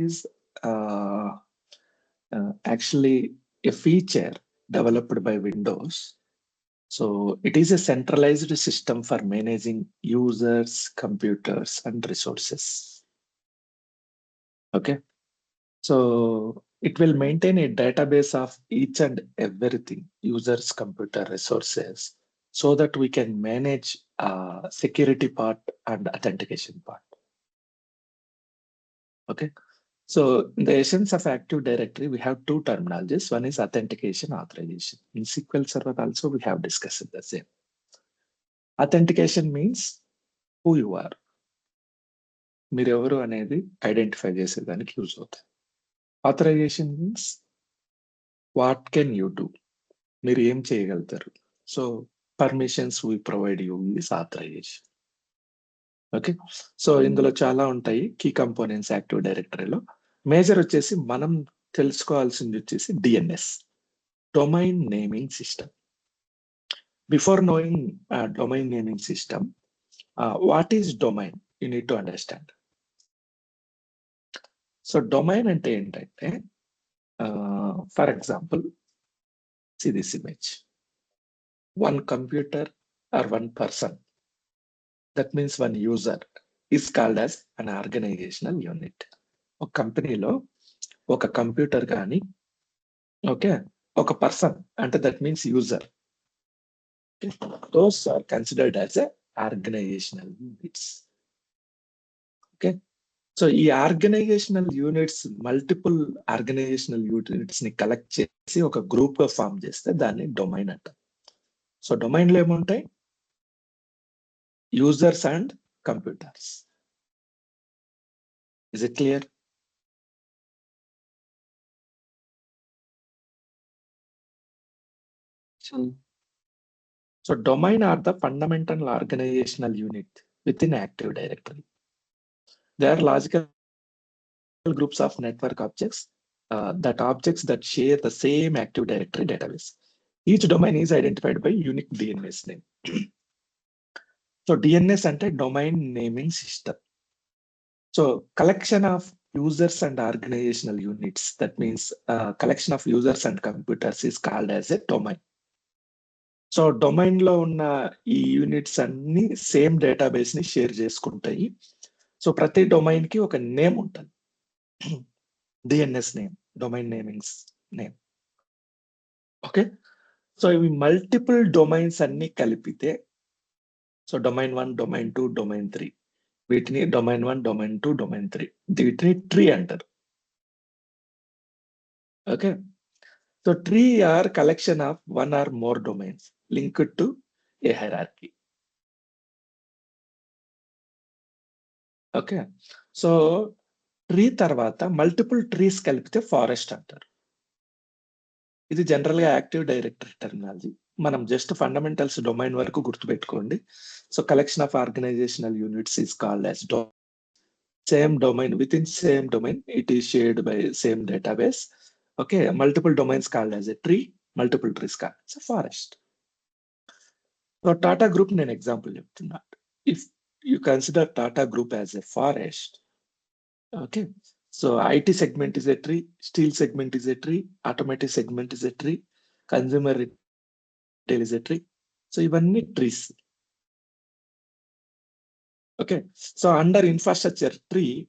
is uh, actually a feature developed by Windows. So it is a centralized system for managing users, computers, and resources. Okay. So it will maintain a database of each and everything, users, computer, resources, so that we can manage security part and authentication part. Okay. So in the essence of Active Directory, we have two terminologies. One is authentication, authorization. In SQL Server also, we have discussed the same. Authentication means who you are. మీరు ఎవరు అనేది identify చేసేదానికి use అవుతాయి. Authorization means what can you do, మీరు ఏం చేయగలుగుతారు. So permissions we provide you is authorization. Okay. So ఇందులో చాలా ఉంటాయి కీ కంపోనెంట్స్ యాక్టివ్ డైరెక్టరీలో. మేజర్ వచ్చేసి మనం తెలుసుకోవాల్సింది వచ్చేసి DNS, domain naming system. Before knowing domain naming system, what is domain you need to understand. So domain అంటే ఏంటంటే, for example, see this image. One computer or one person, that means one user, is called as an organizational unit. ఒక కంపెనీలో ఒక computer కానీ, okay, ఒక person అంటే that means user, those are considered as a organizational units. Okay. So ఈ organizational units, multiple organizational units ని collect చేసి ఒక గ్రూప్ గా ఫామ్ చేస్తే దాన్ని డొమైన్ అంటారు. సో డొమైన్ లో ఏముంటాయి? Users and computers. Is it clear? So domain are the fundamental organizational unit within Active Directory. They are logical groups of network objects, objects that share the same Active Directory database. Each domain is identified by unique DNS name. So DNS అంటే domain naming system. So collection of users and organizational units, that means collection of users and computers is called as a domain. So domain లో ఉన్న ఈ units అన్ని same database ని share చేసుకుంటాయి. So ప్రతి domain కి ఒక నేమ్ ఉంటుంది, DNS name, domain namings name. Okay. So ఇవి మల్టిపుల్ డొమైన్స్ అన్ని కలిపితే, సో డొమైన్ 1, డొమైన్ 2, డొమైన్ 3, వీటిని డొమైన్ 1, డొమైన్ 2, డొమైన్ 3, వీటిని ట్రీ అంటారు. Okay. So tree are collection of one or more domains linked to a hierarchy. Okay. So tree తర్వాత multiple trees కలిపితే forest అంటారు. ఇది జనరల్ గా యాక్టివ్ డైరెక్టరీ టెర్మినాలజీ. మనం జస్ట్ ఫండమెంటల్స్ డొమైన్ వరకు గుర్తుపెట్టుకోండి. So collection of organizational units is called as same domain, with in same domain it is shared by same database. Okay. Multiple domains called as a tree, multiple trees called as a forest. So Tata group నేను example చెప్తున్నా. If you consider Tata group as a forest, okay, so IT segment is a tree, steel segment is a tree, automotive segment is a tree, consumer retail is a tree. So ivanni trees. Okay. So under infrastructure tree,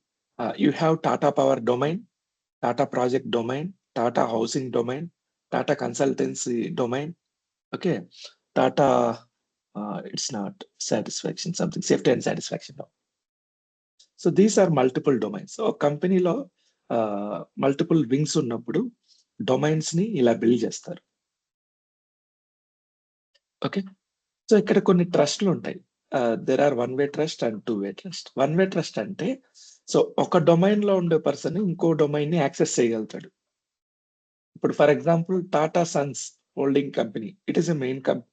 you have Tata Power domain, Tata Project domain, Tata Housing domain, Tata Consultancy domain. Okay. Tata, it's not satisfaction, something safety and satisfaction domain. So these are multiple domains. ఒక కంపెనీలో multiple wings ఉన్నప్పుడు domains ని ఇలా build చేస్తారు. Okay. So ఇక్కడ కొన్ని ట్రస్ట్లు ఉంటాయి. There are one way trust and two way trust. One way trust అంటే, సో ఒక డొమైన్ లో ఉండే పర్సన్ ఇంకో డొమైన్ ని యాక్సెస్ చేయగలుగుతాడు. ఇప్పుడు for example Tata Sons holding company, it is a main company.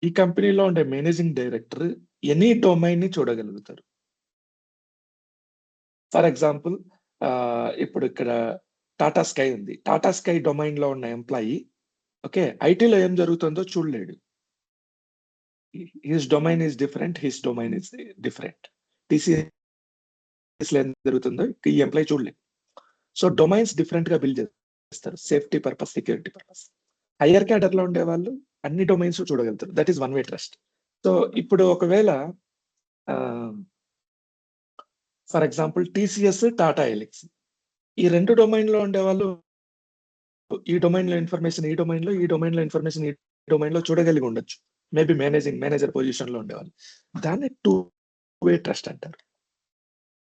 ఈ కంపెనీలో ఉండే మేనేజింగ్ డైరెక్టర్ ఎనీ డొమైన్ ని చూడగలుగుతారు. ఫర్ ఎగ్జాంపుల్, ఇప్పుడు ఇక్కడ టాటా స్కై ఉంది. టాటా స్కై డొమైన్ లో ఉన్న ఎంప్లాయీ, ఓకే, ఐటీలో ఏం జరుగుతుందో చూడలేడు. His domain is different, his domain is different. TCS లో ఏం జరుగుతుందో ఈ ఎంప్లాయీ చూడలేదు. సో డొమైన్స్ డిఫరెంట్ గా బిల్డ్ చేస్తారు, safety purpose, security purpose. Higher cadre లో ఉండే వాళ్ళు అన్ని డొమైన్స్ చూడగలుగుతారు. That is one way trust. So ఇప్పుడు ఒకవేళ for example TCS, Tata Elxsi, ఈ రెండు డొమైన్ లో ఉండే వాళ్ళు ఈ డొమైన్ లో ఇన్ఫర్మేషన్ ఈ డొమైన్ లో, ఈ డొమైన్ లో ఇన్ఫర్మేషన్ ఈ డొమైన్ లో చూడగలిగి ఉండొచ్చు. మేబీ మేనేజర్ పొజిషన్ లో ఉండేవాళ్ళు. దాన్ని టూ వే ట్రస్ట్ అంటారు.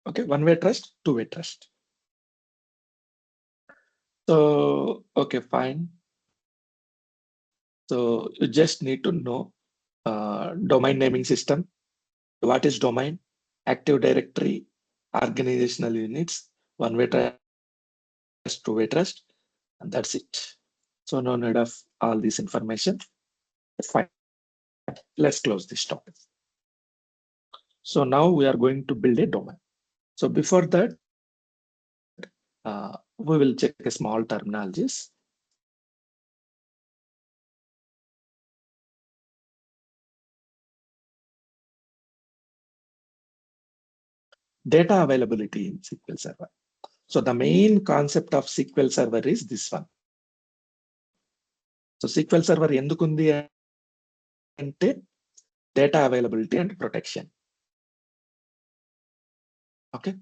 Okay, one way trust, two way trust. So okay, fine. So you just need to know domain naming system. What is domain? Active Directory, organizational units, one-way trust, two-way trust, and that's it. So no need of all this information. Fine. Let's close this topic. So now we are going to build a domain. So before that, we will check a small terminologies. Data availability in SQL Server. So the main concept of SQL Server is this one. So SQL Server endukundi ante data availability and protection. Okay.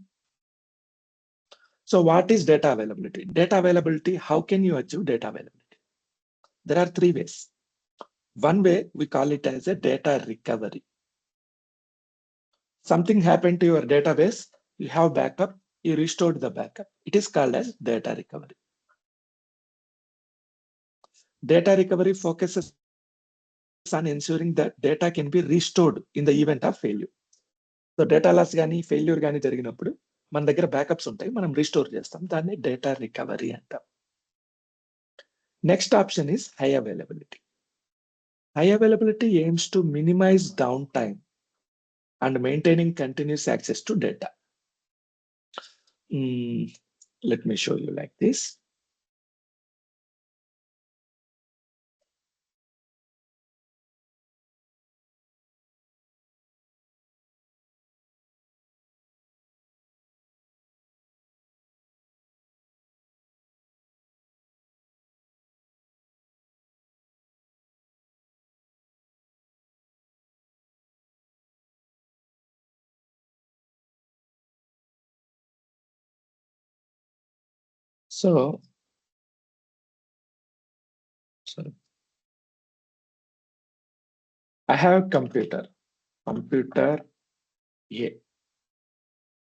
So what is data availability? Data availability, how can you achieve data availability? There are three ways. One way, we call it as a data recovery. Something happened to your database, you have backup, you restored the backup. It is called as data recovery. Data recovery focuses on ensuring that data can be restored in the event of failure. So data loss gaani, failure gaani జరిగినప్పుడు మన దగ్గర backups ఉంటాయి, మనం restore చేస్తాం. దాన్ని data recovery అంటాం. Next option is high availability. High availability aims to minimize downtime and maintaining continuous access to data. Let me show you like this. So, sorry. I have computer A.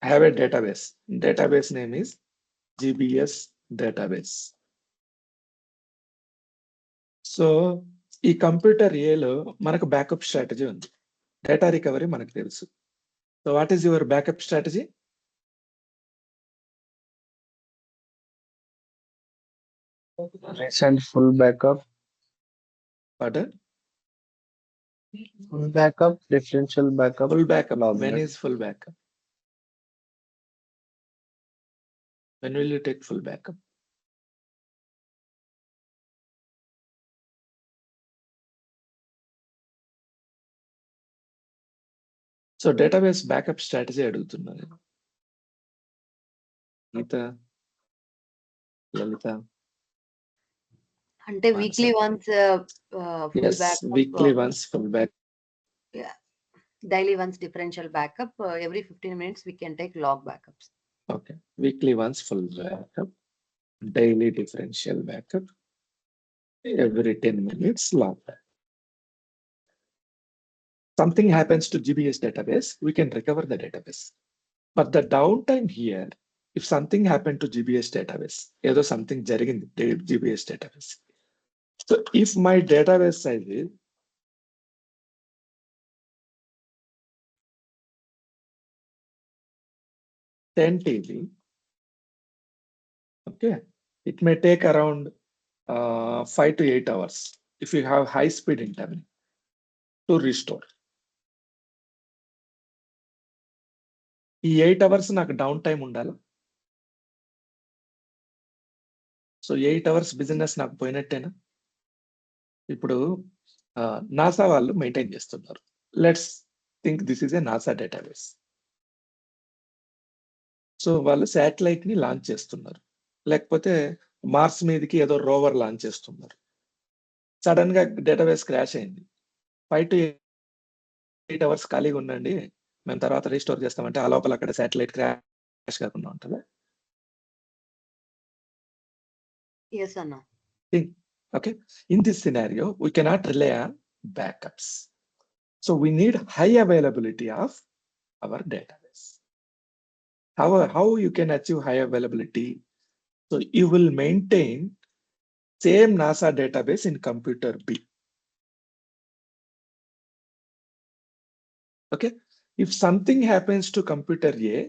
I have a database. Database name is GBS database. So, ఈ computer ఏలో మనకు backup strategy ఉంది, data recovery మనకు తెలుసు. So what is your backup strategy? Send full backup. Pardon? Full backup, differential backup. Full backup. login. When is full backup? When will you take full backup? So database backup strategy అడుగుతున్నాను. లలిత అంటే weekly once full backup, weekly once full back, daily once differential backup, every 15 minutes we can take log backups. Okay, weekly once full backup, daily differential backup, every 10 minutes log backup. Something happens to GBS database, we can recover the database. But the downtime here, if something happened to GBS database, ఏదో something జరిగింది GBS database. So if my database size is 10 TB, okay, it may take around 5 to 8 hours if you have high speed internet to restore. ఈ 8 hours నాకు down time ఉండాలి. So 8 hours business నాకు పోయినట్టేనా? ఇప్పుడు NASA వాళ్ళు maintain చేస్తున్నారు. Let's think this is a NASA database. So వాళ్ళు satellite ని launch చేస్తున్నారు, లేకపోతే మార్స్ మీదకి ఏదో రోవర్ లాంచ్ చేస్తున్నారు. సడన్ గా డేటాబేస్ క్రాష్ అయింది. 5 to 8 అవర్స్ ఖాళీగా ఉండండి, మేము తర్వాత రీస్టోర్ చేస్తామంటే ఆ లోపల అక్కడ శాటిలైట్ క్రాష్ కాకుండా ఉంటుందా? Yes, Anna. Okay, in this scenario we cannot rely on backups, so we need high availability of our database. How you can achieve high availability? So you will maintain same NASA database in computer B. Okay, if something happens to computer A,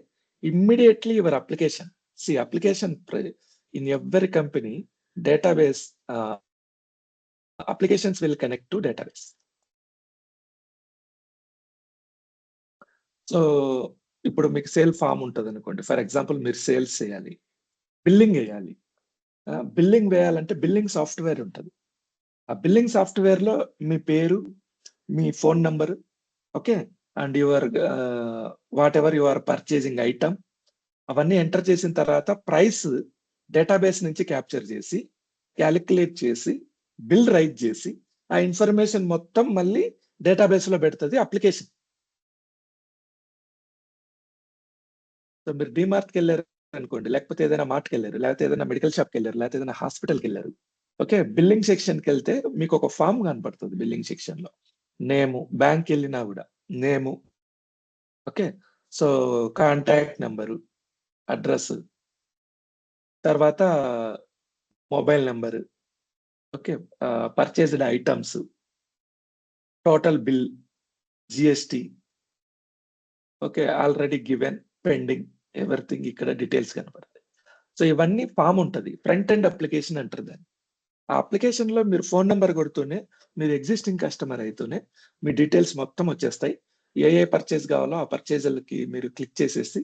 immediately your application, see application in every company, database applications will connect to database. So ఇప్పుడు మీకు sale form ఉంటుంది అనుకోండి, for example మీరు sales చేయాలి, billing వేయాలి. Billing వేయాలంటే billing software ఉంటుంది. ఆ బిల్లింగ్ సాఫ్ట్వేర్ లో మీ పేరు, మీ phone number, okay, and your whatever you are purchasing item, అవన్నీ ఎంటర్ చేసిన తర్వాత ప్రైస్ డేటాబేస్ నుంచి క్యాప్చర్ చేసి క్యాలిక్యులేట్ చేసి బిల్ రైజ్ చేసి ఆ ఇన్ఫర్మేషన్ మొత్తం మళ్ళీ డేటాబేస్ లో పెడుతుంది అప్లికేషన్. సో మీరు డిమార్ట్కి వెళ్ళారు అనుకోండి, లేకపోతే ఏదైనా మార్ట్కి వెళ్ళారు, లేకపోతే ఏదైనా మెడికల్ షాప్కి వెళ్ళారు, లేకపోతే ఏదైనా హాస్పిటల్కి వెళ్ళారు. ఓకే, బిల్లింగ్ సెక్షన్కి వెళ్తే మీకు ఒక ఫామ్ కనపడుతుంది బిల్లింగ్ సెక్షన్ లో, నేము, బ్యాంక్ వెళ్ళినా కూడా name, okay, so contact number, address, తర్వాత mobile number, okay, purchased items, total bill, GST, okay, already given, pending, everything ఇక్కడ డీటెయిల్స్ కనపడతాయి. సో ఇవన్నీ ఫామ్ ఉంటుంది, ఫ్రంట్ ఎండ్ అప్లికేషన్ అంటారు దాన్ని. ఆ అప్లికేషన్ లో మీరు ఫోన్ నెంబర్ కొడుతూనే మీరు ఎగ్జిస్టింగ్ కస్టమర్ అయితేనే మీ డీటెయిల్స్ మొత్తం వచ్చేస్తాయి. ఏ పర్చేజ్ కావాలో ఆ పర్చేజర్లకి మీరు క్లిక్ చేసేసి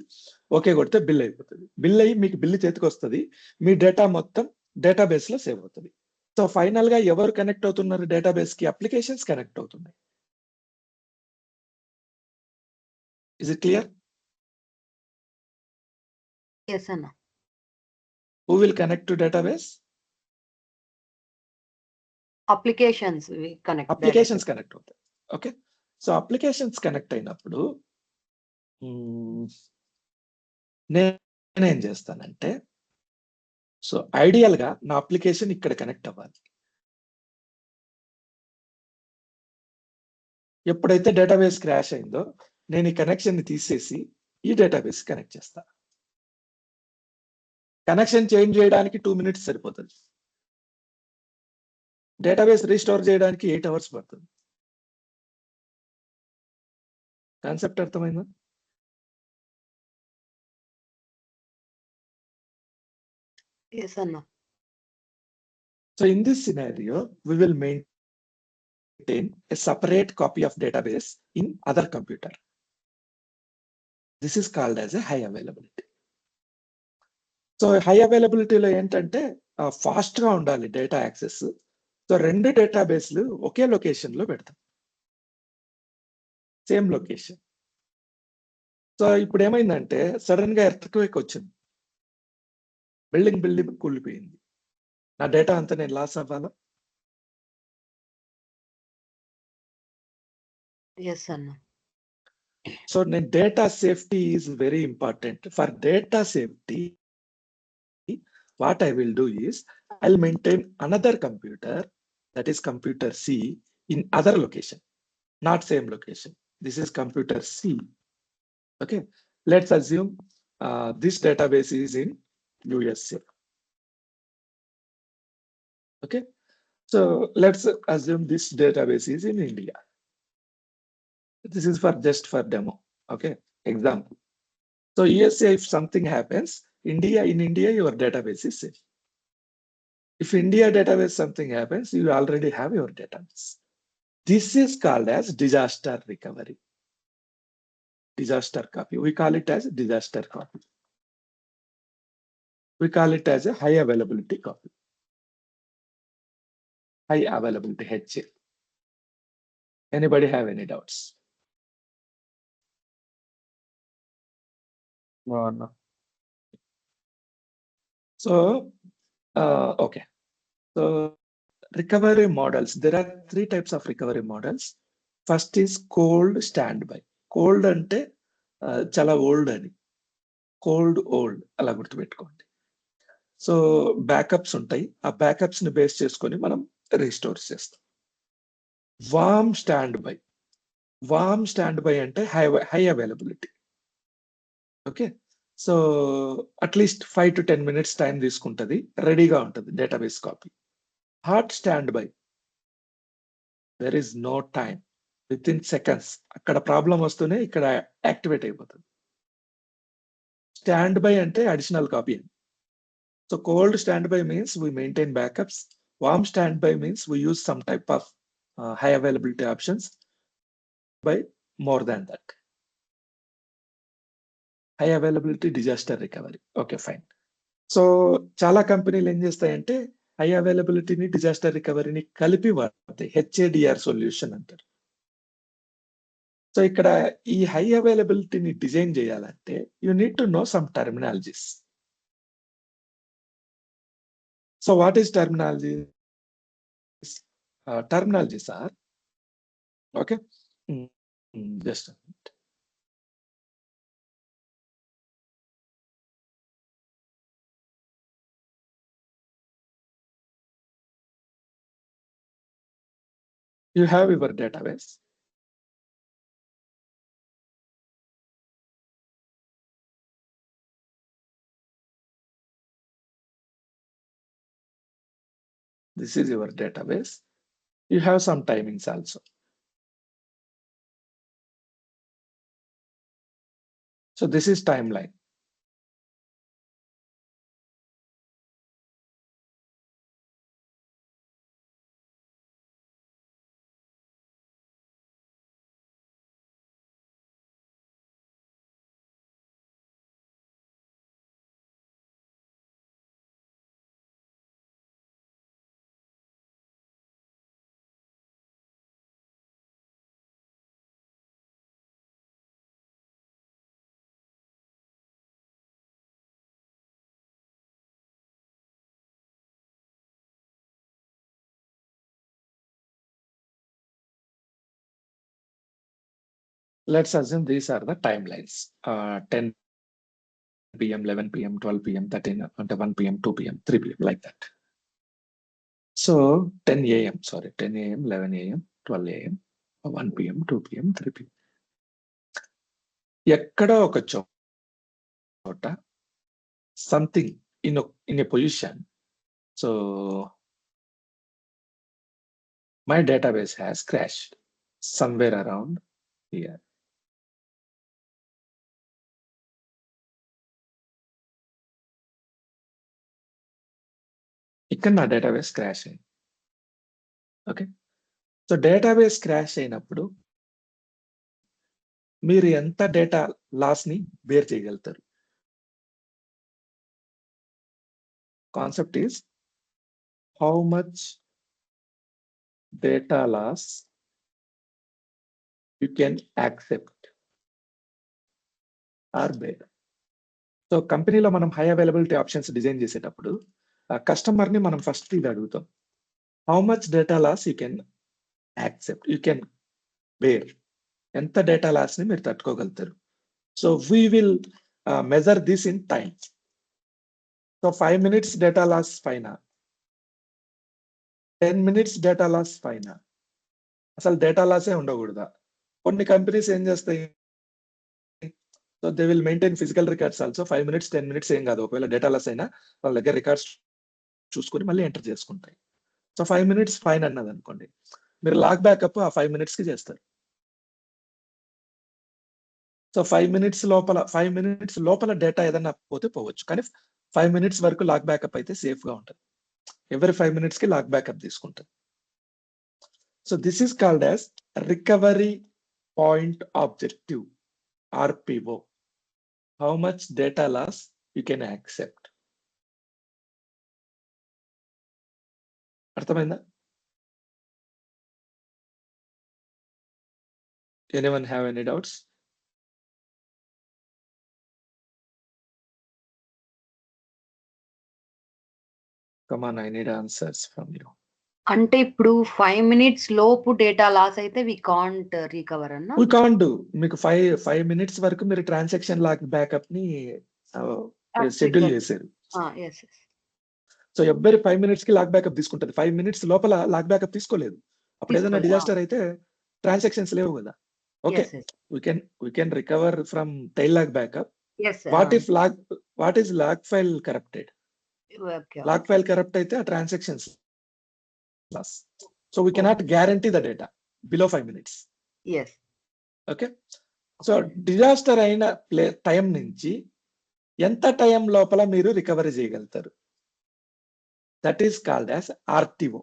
ఓకే కొడితే బిల్ అయిపోతుంది. బిల్ అయ్యి మీకు బిల్ చేతికి వస్తుంది, మీ డేటా మొత్తం డేటాబేస్ లో సేవ్ అవుతుంది. సో ఫైనల్ గా ఎవరు కనెక్ట్ అవుతున్నారు డేటాబేస్ కి? అప్లికేషన్స్ కనెక్ట్ అవుతున్నాయి. Is it clear? Yes, Anna. Who will connect to database? Applications we connect. Applications connect అవుతాయి. ఓకే, సో అప్లికేషన్స్ కనెక్ట్ అయినప్పుడు నేనేం చేస్తానంటే, సో ఐడియల్ గా నా అప్లికేషన్ ఇక్కడ కనెక్ట్ అవ్వాలి. ఎప్పుడైతే డేటాబేస్ క్రాష్ అయిందో నేను ఈ కనెక్షన్ ని తీసేసి ఈ డేటాబేస్ కనెక్ట్ చేస్తా. కనెక్షన్ చేంజ్ చేయడానికి 2 minutes సరిపోతుంది, డేటాబేస్ రీస్టోర్ చేయడానికి 8 hours పడుతుంది. కాన్సెప్ట్ అర్థమైందా? Yes, Anna. So in this scenario, we will maintain a separate copy of database in other computer. This is called as a high availability. So high availability లో ఏంటంటే fast గా ఉండాలి data access. So 2 డేటాబేస్లు ఒకే location లో పెడతాం, same location. So ఇప్పుడు ఏమైందంటే sudden గా ఎర్త్క్వేక్ వచ్చింది, బిల్డింగ్ కూలిపోయింది, నా డేటా అంతా నేను లాస్ అవ్వాలా? Yes, Anna. So data safety is very important. For data safety, what I will do is I'll maintain another computer, that is computer C, in other location, not same location. This is computer C. Okay, let's assume this database is in USA. Okay, so let's assume this database is in India. This is just for demo. Okay, example. So USA, if something happens, in India, your database is safe. If India database something happens, you already have your database. This is called as disaster recovery. Disaster copy. We call it as disaster copy. We call it as a high availability copy. High availability HA. Anybody have any doubts? No, no. So, okay. So recovery models, there are 3 types of recovery models. First is cold standby. Cold అంటే చాలా old అని. Cold old అలా గుర్తుపెట్టుకోండి. So backups ఉంటాయి. ఆ backups ని base చేసుకొని మనం రీస్టోర్ చేస్తాం. Warm standby. Warm standby అంటే high availability. Okay. So at least 5 to 10 minutes time తీసుకుంటది. రెడీగా ఉంటది database copy. Hot standby. There is no time. Within seconds అక్కడ ప్రాబ్లం వస్తూనే ఇక్కడ యాక్టివేట్ అయిపోతుంది. స్టాండ్ బై అంటే additional copy. So cold standby means we maintain backups. Warm standby means we use some type of high availability options by more than that. High availability disaster recovery. Okay, fine. So చాలా కంపెనీలు ఏం చేస్తాయంటే high అవైలబిలిటీని disaster రికవరీని కలిపి వాడతాయి. HADR solution అంటారు. So ఇక్కడ ఈ high అవైలబిలిటీని design చేయాలంటే you need to know some terminologies. So what is terminology? Terminologies are okay. Just a minute. You have your database. This is your database. You have some timings also. So this is timeline. Let's assume these are the timelines. 10 p.m., 11 p.m., 12 p.m., 13, 1 p.m., 2 p.m., 3 p.m., like that. So 10 a.m., sorry, 10 a.m., 11 a.m., 12 a.m., 1 p.m., 2 p.m., 3 p.m. ఎక్కడో ఒక చోట something in a position. So my database has crashed somewhere around here. ఇక్కడ నా database crash అయింది. Okay. So database crash అయినప్పుడు మీరు ఎంత data loss ని బేర్ చేయగలుగుతారు? Concept is how much data loss you can accept or bear. So కంపెనీలో మనం హై అవైలబిలిటీ ఆప్షన్స్ డిజైన్ చేసేటప్పుడు కస్టమర్ ని మనం ఫస్ట్ ఇది అడుగుతాం. How much data loss you can accept, you can bear. ఎంత డేటా లాస్ ని మీరు తట్టుకోగలుగుతారు? So we will measure this in time. So 5 minutes data loss పైన, 10 minutes డేటా లాస్ పైన అసలు డేటా లాసే ఉండకూడదా? కొన్ని కంపెనీస్ ఏం చేస్తాయి, so they will maintain physical records also. 5 minutes 10 minutes ఏం కాదు, ఒకవేళ డేటా లాస్ అయినా వాళ్ళ దగ్గర రికార్డ్స్ చూసుకొని మళ్ళీ ఎంటర్ చేసుకుంటాయి. సో 5 minutes ఫైన్ అన్నది అనుకోండి, మీరు లాక్ బ్యాకప్ ఆ 5 minutes కి చేస్తారు. సో 5 minutes లోపల డేటా ఏదన్నా పోతే పోవచ్చు, కానీ 5 minutes వరకు లాక్ బ్యాకప్ అయితే సేఫ్ గా ఉంటుంది. ఎవరి 5 minutes కి లాక్ బ్యాకప్ తీసుకుంటుంది. So this is called as recovery point objective, RPO. How much data loss you can accept. అర్థమైందా? Anyone have any doubts? come on, I need answers from you. అంటే ఇప్పుడు 5 minutes లోపు data loss అయితే we can't recover అన్న We can't do. మీకు 5 minutes వరకు మీరు transaction lock backup ని షెడ్యూల్ చేశారు. ఎస్ సో ఎవ్రీ 5 minutes కి లాక్ బ్యాకప్ తీసుకుంటది. 5 minutes లోపల లాక్ బ్యాకప్ తీసుకోలేదు. అప్పుడు ఏదైనా తీసుకోలేదు. డిజాస్టర్ అయితే ట్రాన్సాక్షన్స్ లేవు కదా. Okay, we can recover from tail lock backup. What is log file corrupted? Log file corrupt అయితే ఆ transactions loss. So we cannot guarantee the data below 5 minutes. Yes. Okay. So disaster అయిన time నుంచి ఎంత time లోపల మీరు recovery చేయగలుగుతారు? That is called as RTO,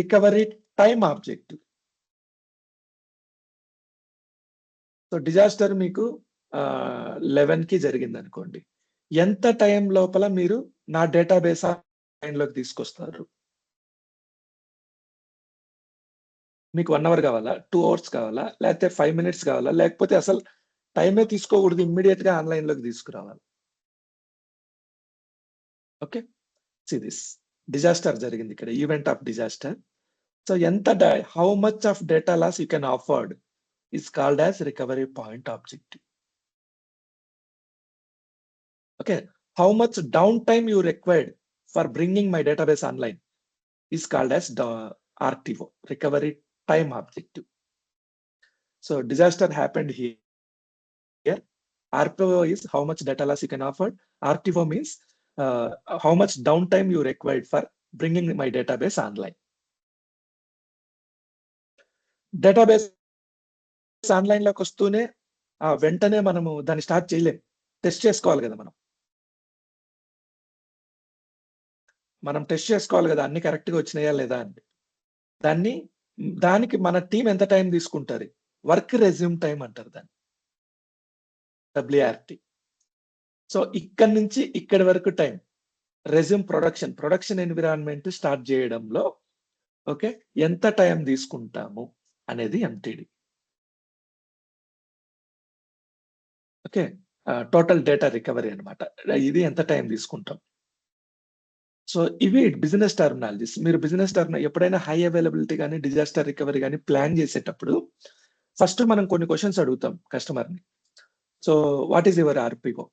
recovery time objective. So disaster మీకు 11 కి జరిగింది అనుకోండి, ఎంత టైం లోపల మీరు నా డేటాబేస్ లోకి తీసుకొస్తారు? మీకు 1 hour కావాలా, 2 hours కావాలా, లేకపోతే 5 minutes కావాలా, లేకపోతే అసలు టైమే తీసుకోకూడదు, ఇమ్మీడియట్ గా ఆన్లైన్ లోకి తీసుకురావాలి? ఓకే, దిస్ డిజాస్టర్ జరిగింది ఇక్కడ, ఈవెంట్ ఆఫ్ డిజాస్టర్. సో ఎంత how much of data loss you can afford is called as recovery point objective. Okay, how much downtime you required for bringing my database online is called as RTO, recovery time objective. So disaster happened here. RTO is how much data loss you can afford. RTO means how much downtime you required for bringing my database online. Database online లోకి వస్తూనే వెంటనే మనము దాన్ని start చేయలేం, test చేసుకోవాలి కదా. మనం test చేసుకోవాలి కదా అన్ని కరెక్ట్ గా వచ్చినాయా లేదా అని. దానికి మన టీం ఎంత టైం తీసుకుంటారు? వర్క్ రెజ్యూమ్ టైం అంటారు దాన్ని, WRT. సో ఇక్కడ నుంచి ఇక్కడి వరకు time resume production environment start చేయడంలో ఓకే ఎంత టైం తీసుకుంటాము అనేది MTD. Okay, total data recovery అనమాట, ఇది ఎంత టైం తీసుకుంటాం. సో ఇవి బిజినెస్ టర్మినాలజీస్. మీరు బిజినెస్ ఎప్పుడైనా హై అవైలబిలిటీ కానీ డిజాస్టర్ రికవరీ కానీ ప్లాన్ చేసేటప్పుడు ఫస్ట్ మనం కొన్ని క్వశ్చన్స్ అడుగుతాం కస్టమర్ని. So what is your RPO?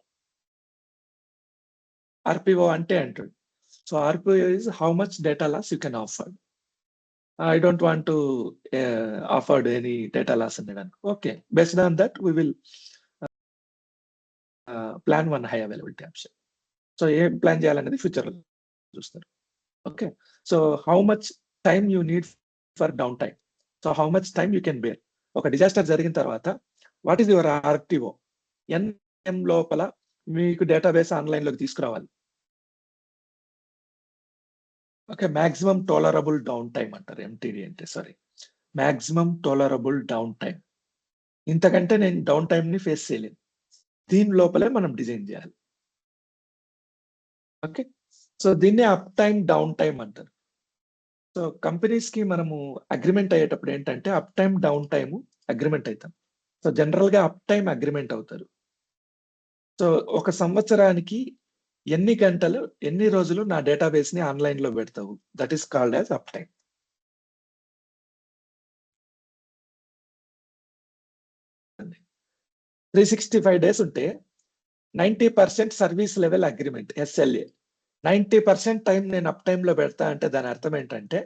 RPO అంటే అంటాడు. So RPO is how much data loss you can afford. I don't want to afford any data loss అన్నాడు. Okay, based on that we will plan one high availability option. So ఏం plan చేయాలనేది future లో చూస్తారు. Okay, so how much time you need for down time. So how much time you can bear. ఒక disaster జరిగిన తర్వాత what is your RTO? ఎన్ లోపల మీకు డేటాబేస్ ఆన్లైన్ లోకి తీసుకురావాలి. Okay, maximum tolerable down time అంటారు MTD అంటే. Sorry, maximum tolerable down time. ఇంతకంటే నేను డౌన్ టైం ని ఫేస్ చేయలేను, దీని లోపలే మనం డిజైన్ చేయాలి. ఓకే, సో దీన్ని అప్ టైం డౌన్ టైం అంటారు. సో కంపెనీస్ కి మనము అగ్రిమెంట్ అయ్యేటప్పుడు ఏంటంటే up time down time agreement అవుతాం. సో జనరల్ గా అప్ టైం అగ్రిమెంట్ అవుతారు. సో ఒక సంవత్సరానికి ఎన్ని గంటలు ఎన్ని రోజులు నా డేటాబేస్ ని ఆన్లైన్ లో పెడతావు, that is called as up time. 365 days ఉంటే 90% service level agreement SLA. 90% time నేను అప్ టైమ్ లో పెడతా అంటే దాని అర్థం ఏంటంటే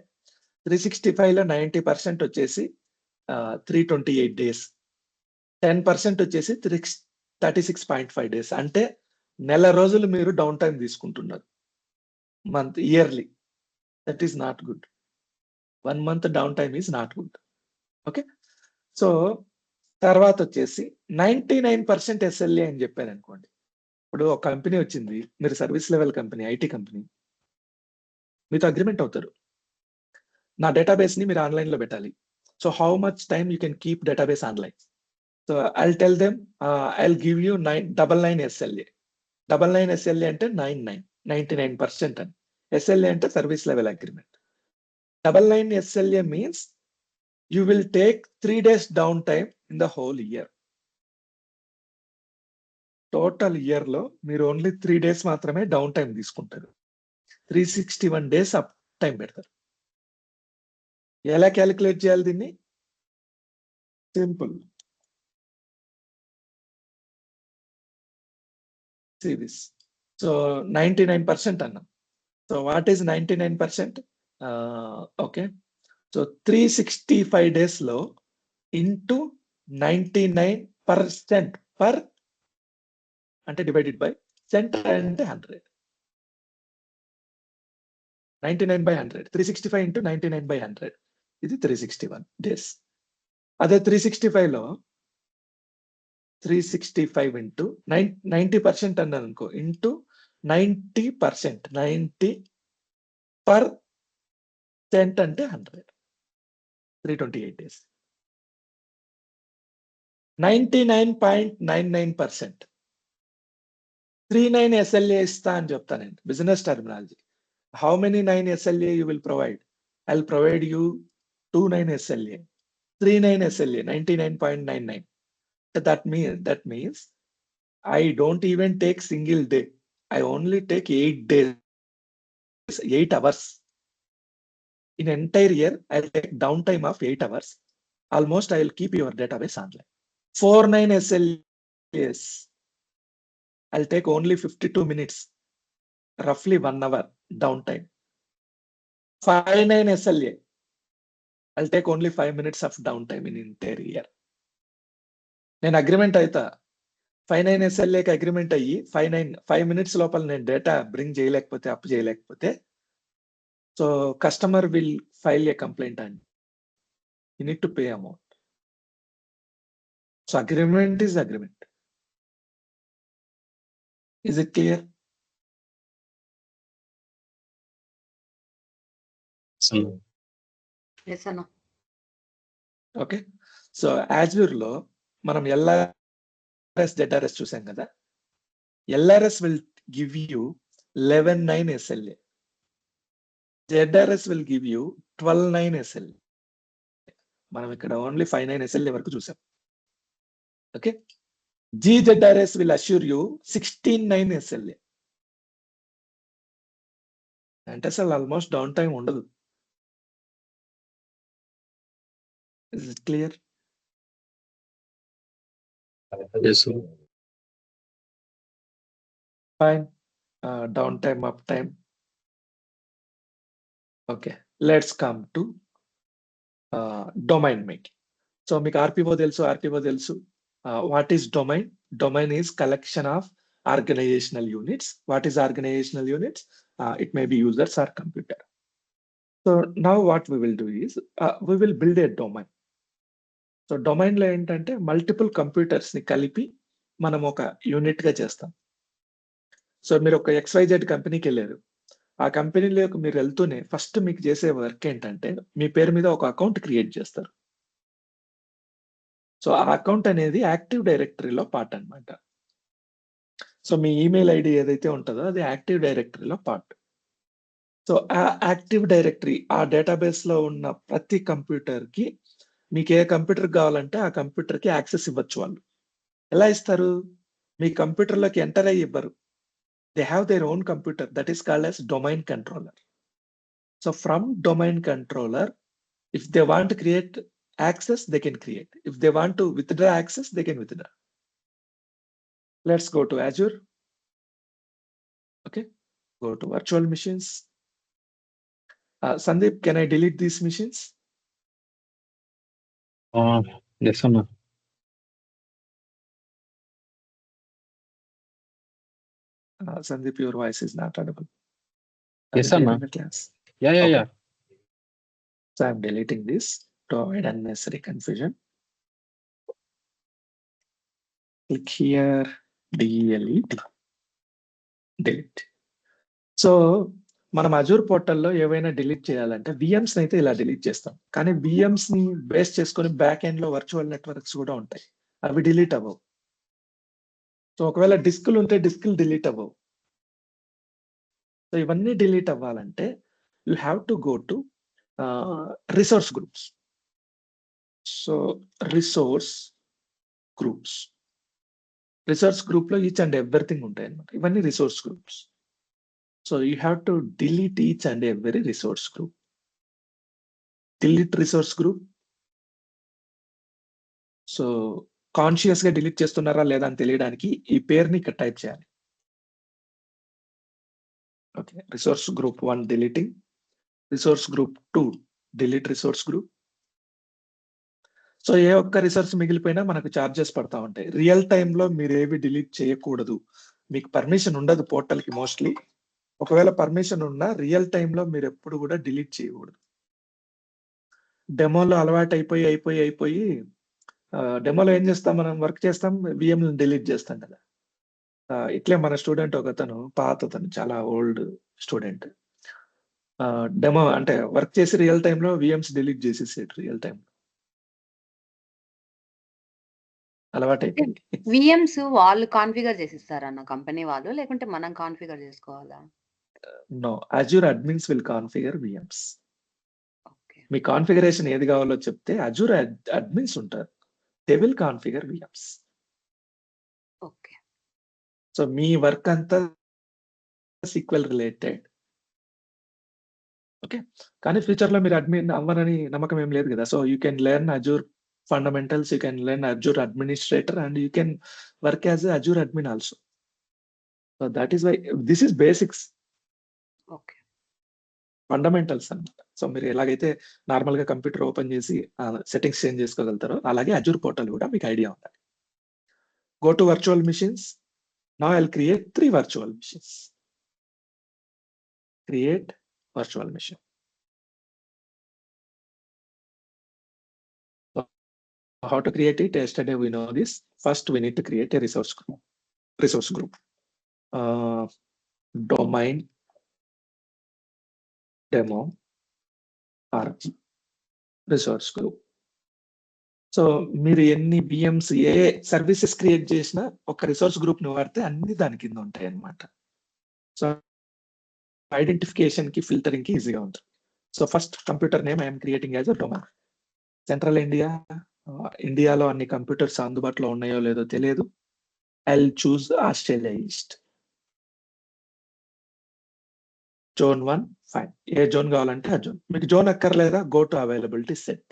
365 లో 90% వచ్చేసి 328 days, 10% వచ్చేసి 36.5 days. అంటే నెల రోజులు మీరు డౌన్ టైం తీసుకుంటున్నారు yearly. That is not good. 1 month down time is not good. Okay, so తర్వాత వచ్చేసి 99% SLA అని చెప్పాను అనుకోండి. ఇప్పుడు ఒక కంపెనీ వచ్చింది, మీరు service level company, IT company, మీతో అగ్రిమెంట్ అవుతారు, నా డేటాబేస్ ని మీరు ఆన్లైన్ లో పెట్టాలి. So how much time you can keep database online. So I'll tell them I'll give you 99 SLA. 99 SLA అంటే 99% అని. SLA అంటే service level agreement. 99 SLA means you will take 3 days downtime in the whole year. Total year లో మీరు only 3 days మాత్రమే down time తీసుకుంటారు. 361 days up time పెడతారు. ఎలా calculate చేయాలి దీన్ని? సింపుల్. See this. So 99% అన్నాం. So what is 99%? Okay. So 365 days లో into 99% per అంటే డివైడెడ్ బై cent అంటే 100. 99/100. 365 into 99/100. ఇది 361 days. అదే 365 లో 365 into 90% అన్నాను అనుకో ఇంటూ 90%, 90 per cent అంటే 100. 328 days. 99.99%. 39 SLA ఇస్తా అని చెప్తాను నేను, business terminology. How many 9 SLA you will provide? I'll provide you 29 SLA. 39 SLA, 99.99. That means I don't even take single day. I only take 8 days, 8 hours. In entire year, I'll take downtime of 8 hours. Almost I will keep your database online. 49 SLAs, I'll take only 52 minutes, roughly 1 hour downtime. 59 SLA, I'll take only 5 minutes of downtime in entire year. నేను agreement అవుతా 59 SLAకి agreement అయ్యి 5 minutes లోపల నేను data bring చేయలేకపోతే, up చేయలేకపోతే, so customer will file A complaint and you need to pay amount. So agreement is agreement. Is it clear? Yes అన్న. Okay. So Azure లో మనం LRS ZRS చూసాం కదా. LRS will give you 11.9 SLA. ZRS will give you 12.9 SLA. మనం ఇక్కడ only 5.9 SLA వరకు చూసాం. Okay. GZRS will assure you 16.9 SLA. అంటే అసలు ఆల్మోస్ట్ డౌన్ టైం ఉండదు. Is it clear? Yes, sir. Fine. Down time, up time. Okay. Let's come to domain making. So మీకు RPO తెలుసు. What is domain? Domain is collection of organizational units. What is organizational units? It may be users or computer. So now what we will do is we will build a domain. So domain లో ఏంటంటే multiple computers ని కలిపి మనం ఒక unit గా చేస్తాం. So మీరు ఒక XYZ కంపెనీకి వెళ్ళారు. ఆ కంపెనీలోకి మీరు వెళ్తూనే ఫస్ట్ మీకు చేసే వర్క్ ఏంటంటే మీ పేరు మీద ఒక అకౌంట్ క్రియేట్ చేస్తారు. సో ఆ అకౌంట్ అనేది యాక్టివ్ డైరెక్టరీలో పార్ట్ అన్నమాట. సో మీ ఈమెయిల్ ఐడి ఏదైతే ఉంటుందో అది యాక్టివ్ డైరెక్టరీలో పార్ట్. సో ఆ యాక్టివ్ డైరెక్టరీ ఆ డేటాబేస్ లో ఉన్న ప్రతి కంప్యూటర్ కి మీకు ఏ కంప్యూటర్ కావాలంటే ఆ కంప్యూటర్ కి యాక్సెస్ ఇవ్వచ్చు. వాళ్ళు ఎలా ఇస్తారు? మీ కంప్యూటర్ లోకి ఎంటర్ అయ్యి ఇవ్వరు. They have their own computer, that is called as domain controller. So from domain controller, if they want create access they can create. If they want to withdraw access they can withdraw. Let's go to Azure. Okay, go to virtual machines. Sandeep, can I delete these machines? Yes, sir. Sandeep, your voice is not audible. Yes, sir, ma'am. Class. Yeah. Okay. So I'm deleting this to avoid unnecessary confusion. Click here, delete. Delete. So మనం Azure పోర్టల్లో ఏవైనా delete చేయాలంటే VMs అయితే ఇలా delete చేస్తాం. కానీ VMs ని base చేసుకొని బ్యాక్ ఎండ్ లో వర్చువల్ నెట్వర్క్స్ కూడా ఉంటాయి, అవి డిలీట్ అవ్వవు. సో ఒకవేళ డిస్కులు ఉంటే డిస్కులు డిలీట్ అవ్వవు. సో ఇవన్నీ డిలీట్ అవ్వాలంటే you have to go to resource groups. So resource group లో ఈచ్ అండ్ ఎవ్రీథింగ్ ఉంటాయి అన్నమాట. ఇవన్నీ resource groups. So you have to delete each and every resource group. Delete resource group. So conscious గా delete చేస్తున్నారా లేదా అని తెలియడానికి ఈ పేరుని ఇక్కడ టైప్ చేయాలి. Okay, resource group 1 deleting, resource group 2 delete resource group. So ఏ ఒక్క రిసోర్స్ మిగిలిపోయినా మనకు చార్జెస్ పడతా ఉంటాయి. రియల్ టైమ్ లో మీరు ఏవి డిలీట్ చేయకూడదు. మీకు పర్మిషన్ ఉండదు పోర్టల్ కి మోస్ట్లీ. ఒకవేళ పర్మిషన్ ఉన్నా రియల్ టైమ్ లో మీరు ఎప్పుడు కూడా డిలీట్ చేయకూడదు. డెమోలో అలవాటు అయిపోయి డెమోలో ఏం చేస్తాం, మనం వర్క్ చేస్తాం, విఎం డిలీట్ చేస్తాం కదా. ఇట్లే మన స్టూడెంట్ ఒకతను పాతతను చాలా ఓల్డ్ స్టూడెంట్ డెమో అంటే వర్క్ చేసి రియల్ టైమ్ లో విఎంస్ డిలీట్ చేసేసాడు. రియల్ టైమ్ అలవాటు అయిపోయింది. విఎంస్ వాళ్ళు కాన్ఫిగర్ చేసిస్తారన్న కంపెనీ వాళ్ళు, లేకుంటే మనం కాన్ఫిగర్ చేసుకోవాలా? No, Azure admins will configure VMs. Okay. మీ కాన్ఫిగరేషన్ ఏది కావాలో చెప్తే అజూర్ అడ్మిన్స్ ఉంటారు, they will configure VMs. Okay. So మీ వర్క్ అంతా సీక్వెల్ రిలేటెడ్. ఓకే, కానీ ఫ్యూచర్ లో మీరు అడ్మిన్ అవ్వనని నమ్మకం ఏం లేదు కదా. So you can learn Azure fundamentals, you can learn Azure administrator, and you can work as a Azure admin also. So that is why this is basics. Okay. Fundamentals అన్నమాట. So మీరు ఎలాగైతే normal గా computer open చేసి settings change చేసుకోగలుగుతారో అలాగే Azure portal కూడా మీకు idea ఉండాలి. Go to virtual machines. Now I'll create 3 virtual machines. Create virtual machine. How to create it? Yesterday we know this. First we need to create a resource group. Domain demo RG resource group. So మీరు ఎన్ని బిఎంస్ ఏ services create చేసినా ఒక resource group ని వాడితే అన్ని దాని కింద ఉంటాయి అన్నమాట. సో ఐడెంటిఫికేషన్ కి ఫిల్టరింగ్ కి ఈజీగా ఉంటుంది. So first computer name I'm creating as a domain. Central ఇండియాలో అన్ని కంప్యూటర్స్ అందుబాటులో ఉన్నాయో లేదో తెలియదు. I'll choose Australia East. Zone 1 fine. ఏ జోన్ కావాలంటే ఆ జోన్. మీకు జోన్ అక్కర్లేదా, go to availability set.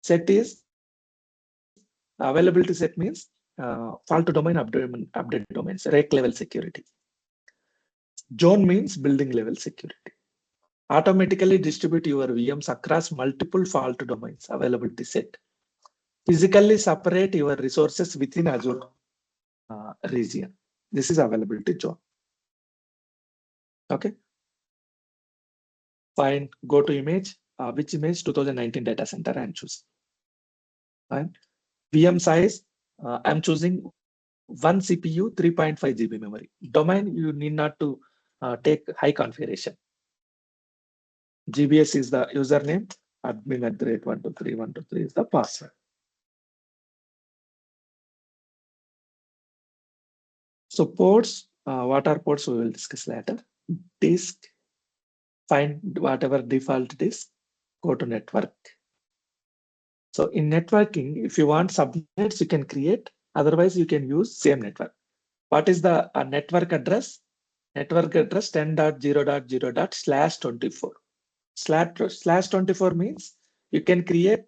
Set is availability set means fault domain update domains, rake level security. Zone means building level security. Automatically distribute your VMs across multiple fault domains, availability set. Physically separate your resources within Azure region. This is availability zone. Okay, fine. Go to image. Which image? 2019 data center and choose. Fine. VM size, I'm choosing 1 CPU, 3.5 GB memory. Domain, you need not to take high configuration. GBS is the username, admin@123 is the password. So ports, what are ports we will discuss later. Disk, find whatever default disk, go to network. So in networking, if you want subnets, you can create. Otherwise, you can use same network. What is the network address? Network address 10.0.0./24. /24 means you can create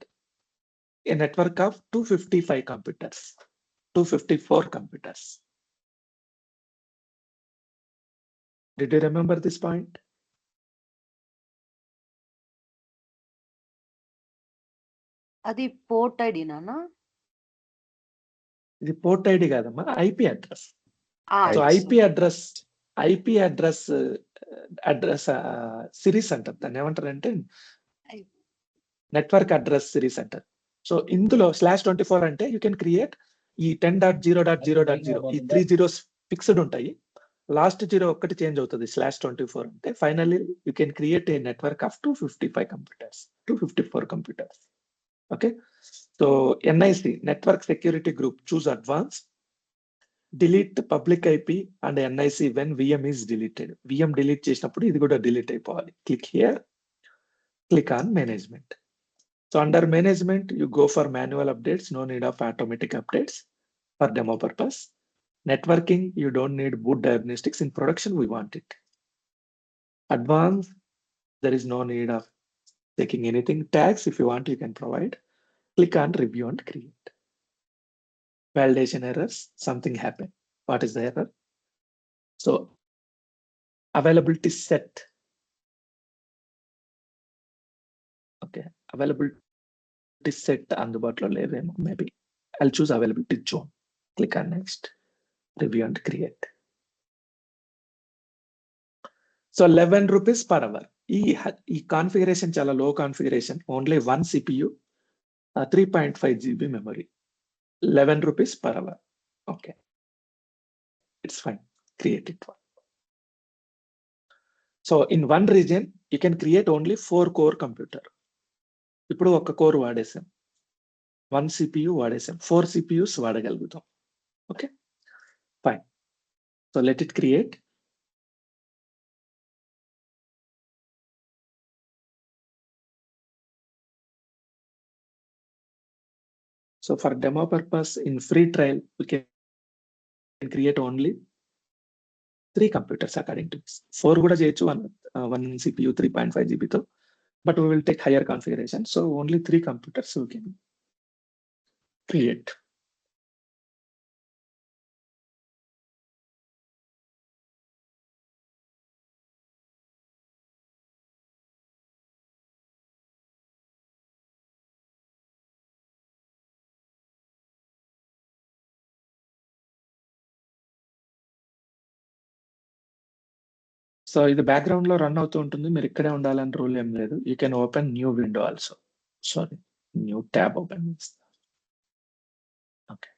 a network of 255 computers, 254 computers. Did you remember this point? అది port ఐడినా? ఇది port ID కాదమ్మా, IP address. So IP address series అంటారు. దాన్ని ఏమంటారంటే network address series అంటారు. So ఇందులో /24 అంటే you can create ఈ 10.0.0.0 ఈ 3 zeros ఫిక్స్డ్ ఉంటాయి. లాస్ట్ 0 ఒక్కటి చేంజ్ అవుతుంది /24 అంటే. Finally you can create a network of 255 computers, 254 computers. Okay, so NIC network security group, choose advance. Delete public IP and NIC when VM is deleted. VM delete చేసినప్పుడు ఇది కూడా delete అయిపోవాలి. Click here, click on management. So under management, you go for manual updates, no need of automatic updates for demo purpose. Networking, you don't need boot diagnostics. In production, we want it. Advanced, there is no need of taking anything. Tags, if you want, you can provide. Click on review and create. Validation errors, something happened. What is the error? So availability set. Okay, availability set అందుబాటులో లేవేమో maybe. I'll choose availability zone. Click on next, review and create. So 11 rupees per hour. ఈ configuration చాలా లో configuration, only 1 CPU, 3.5 GB memory, 11 rupees per hour. Okay, it's fine. Create it. So in one region, you can create only 4 core computer. ఇప్పుడు ఒక core వాడేసాం, 1 CPU వాడేసాం, 4 CPUs వాడగలుగుతాం. Okay, fine. So let it create. So for demo purpose, in free trial, we can create only 3 computers according to this. 4 కూడా చేయొచ్చు, 1 CPU 3.5 GB తో, but we will take higher configuration. So only 3 computers we can create. So ఇది background లో run అవుతూ ఉంటుంది, మీరు ఇక్కడే ఉండాలని రూల్ ఏం లేదు. You can open new window also. Sorry, new tab open చేస్తా. Okay,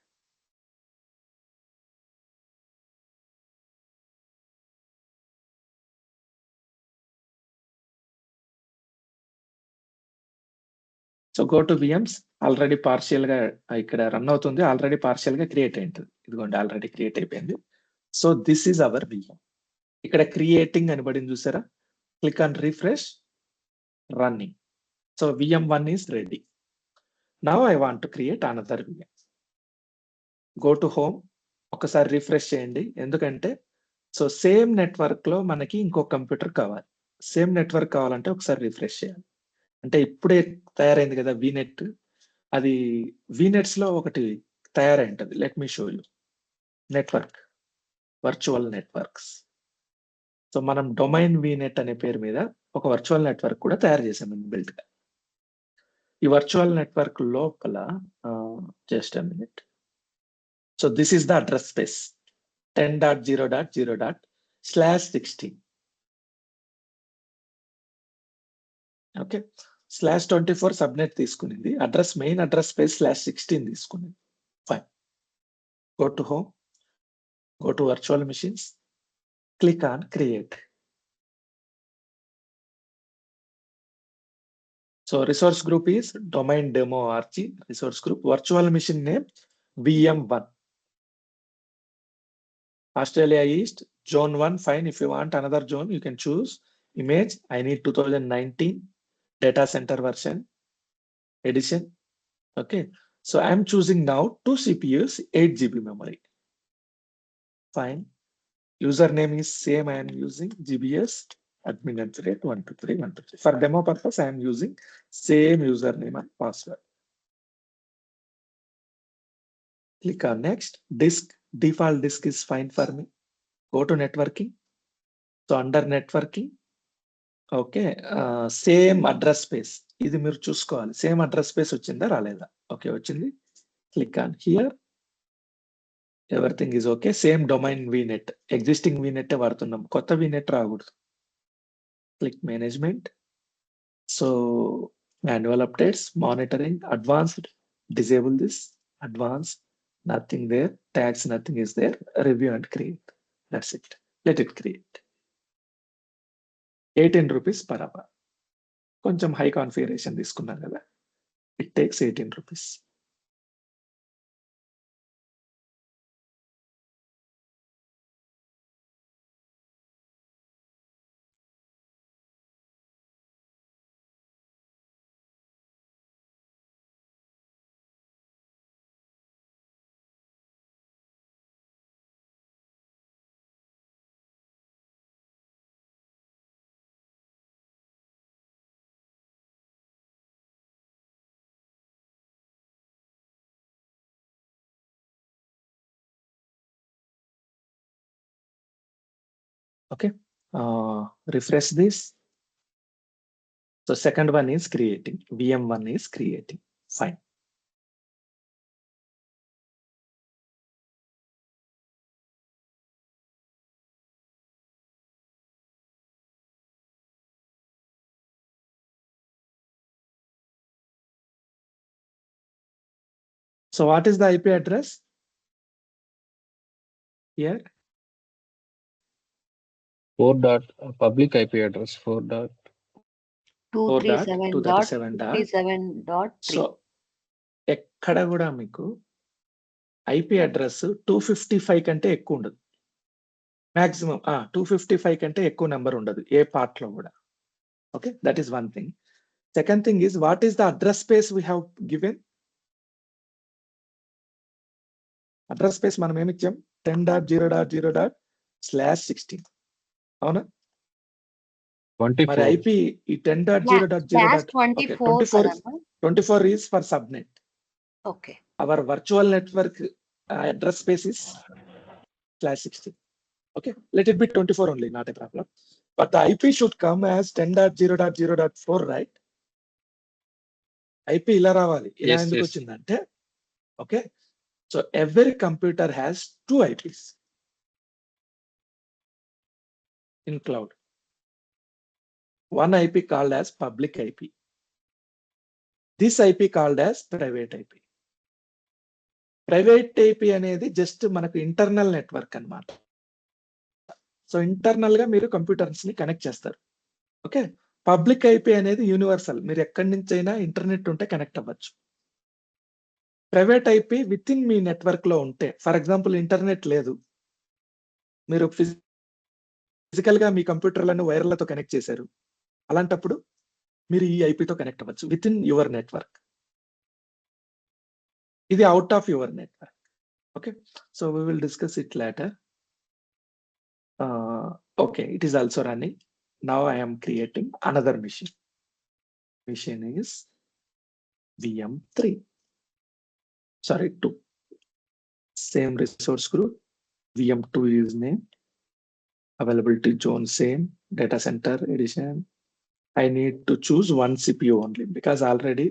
so go to VMs. Already partial గా ఇక్కడ రన్ అవుతుంది, ఆల్రెడీ పార్షియల్ గా క్రియేట్ అయింది. ఇదిగోండి, ఆల్రెడీ క్రియేట్ అయిపోయింది. So this is our VM. ఇక్కడ క్రియేటింగ్ అని పడింది చూసారా, click on refresh, running. So VM1 is ready. Now I want to create another VM. Go to home, ఒకసారి రిఫ్రెష్ చేయండి, ఎందుకంటే సో సేమ్ నెట్వర్క్ లో మనకి ఇంకో కంప్యూటర్ కావాలి. సేమ్ నెట్వర్క్ కావాలంటే ఒకసారి రిఫ్రెష్ చేయాలి. అంటే ఇప్పుడే తయారైంది కదా VNet, అది VNets లో ఒకటి తయారై ఉంటుంది. Let me show you. Network, virtual networks. So మనం డొమైన్ VNet అనే పేరు మీద ఒక వర్చువల్ నెట్వర్క్ కూడా తయారు చేసాం ఇన్బిల్ట్ గా. ఈ వర్చువల్ నెట్వర్క్ లోపల just a minute. So this is the address space 10.0.0./16. Okay, /24 subnet తీసుకునింది, అడ్రస్ మెయిన్ అడ్రస్ స్పేస్ /16 తీసుకునింది. Fine. Go to home, go to virtual machines, click on create. So resource group is domain demo RG resource group, virtual machine name VM1. Australia East, zone 1, fine. If you want another zone, you can choose. Image, I need 2019, data center version, edition. Okay, so I'm choosing now 2 CPUs, 8 GB memory. Fine. Username is same, I am using GBS admin@123.123. For demo purpose, I am using same username and password. Click on next. Disk, default disk is fine for me. Go to networking. So under networking, okay, same address space. ఇది మీరు చూసుకోవాలి, same address space వచ్చిందా రాలేదా. Okay, వచ్చింది. Click on here. Everything is okay. Same domain VNet, existing VNet వాడుతున్నాం, కొత్త VNet రాకూడదు. Click management. So manual updates, monitoring, advanced, disable this, advanced, nothing there, tags, nothing is there, review and create. That's it. Let it create. 18 rupees per hour. కొంచెం high configuration తీసుకున్నాం కదా, it takes 18 rupees. Okay, refresh this. So second one is creating, VM1 is creating, fine. So what is the IP address here? 4 dot public IP address 4 dot 237.237.3. So ఎక్కడ కూడా మీకు IP address 255 కంటే ఎక్కువ ఉండదు. Maximum 255 కంటే ఎక్కువ number ఉండదు ఏ part లో కూడా. Okay, that is one thing. Second thing is what is the address space we have given? Address space మనం ఏమి ఇచ్చాం? 10.0.0./16. అవునా? 24. మరి ఐపీ ఈ 10.0.0.24 is for subnet. Okay. Our virtual network address space is /16. Okay, let it be 24 only, not a problem. But the IP should come as 10.0.0.4, right? IP ఇలా రావాలి. ఇలా Yes, ఎందుకు yes. వచ్చిందంటే, okay, so every computer has 2 IPs in cloud. One IP called as public IP. This IP called as private IP. Private IP అనేది just మనకు internal network అన్నమాట. So internal గా మీరు కంప్యూటర్స్ ని కనెక్ట్ చేస్తారు. Okay, public IP అనేది universal, మీరు ఎక్కడి నుంచి అయినా ఇంటర్నెట్ ఉంటే కనెక్ట్ అవ్వచ్చు. Private IP with in me network లో ఉంటే, ఫర్ ఎగ్జాంపుల్ ఇంటర్నెట్ లేదు, మీరు ఫిజికల్ గా మీ కంప్యూటర్లను వైర్లతో కనెక్ట్ చేశారు, అలాంటప్పుడు మీరు ఈ ఐపీతో కనెక్ట్ అవ్వచ్చు విత్ ఇన్ యువర్ నెట్వర్క్. ఇది out of your network. Okay, so we will discuss it later. Okay, it is also running. Now I am creating another machine. Machine is VM3. Sorry, 2. Same resource group. VM2 is name. Availability zone same. Data center edition. I need to choose one CPU only because already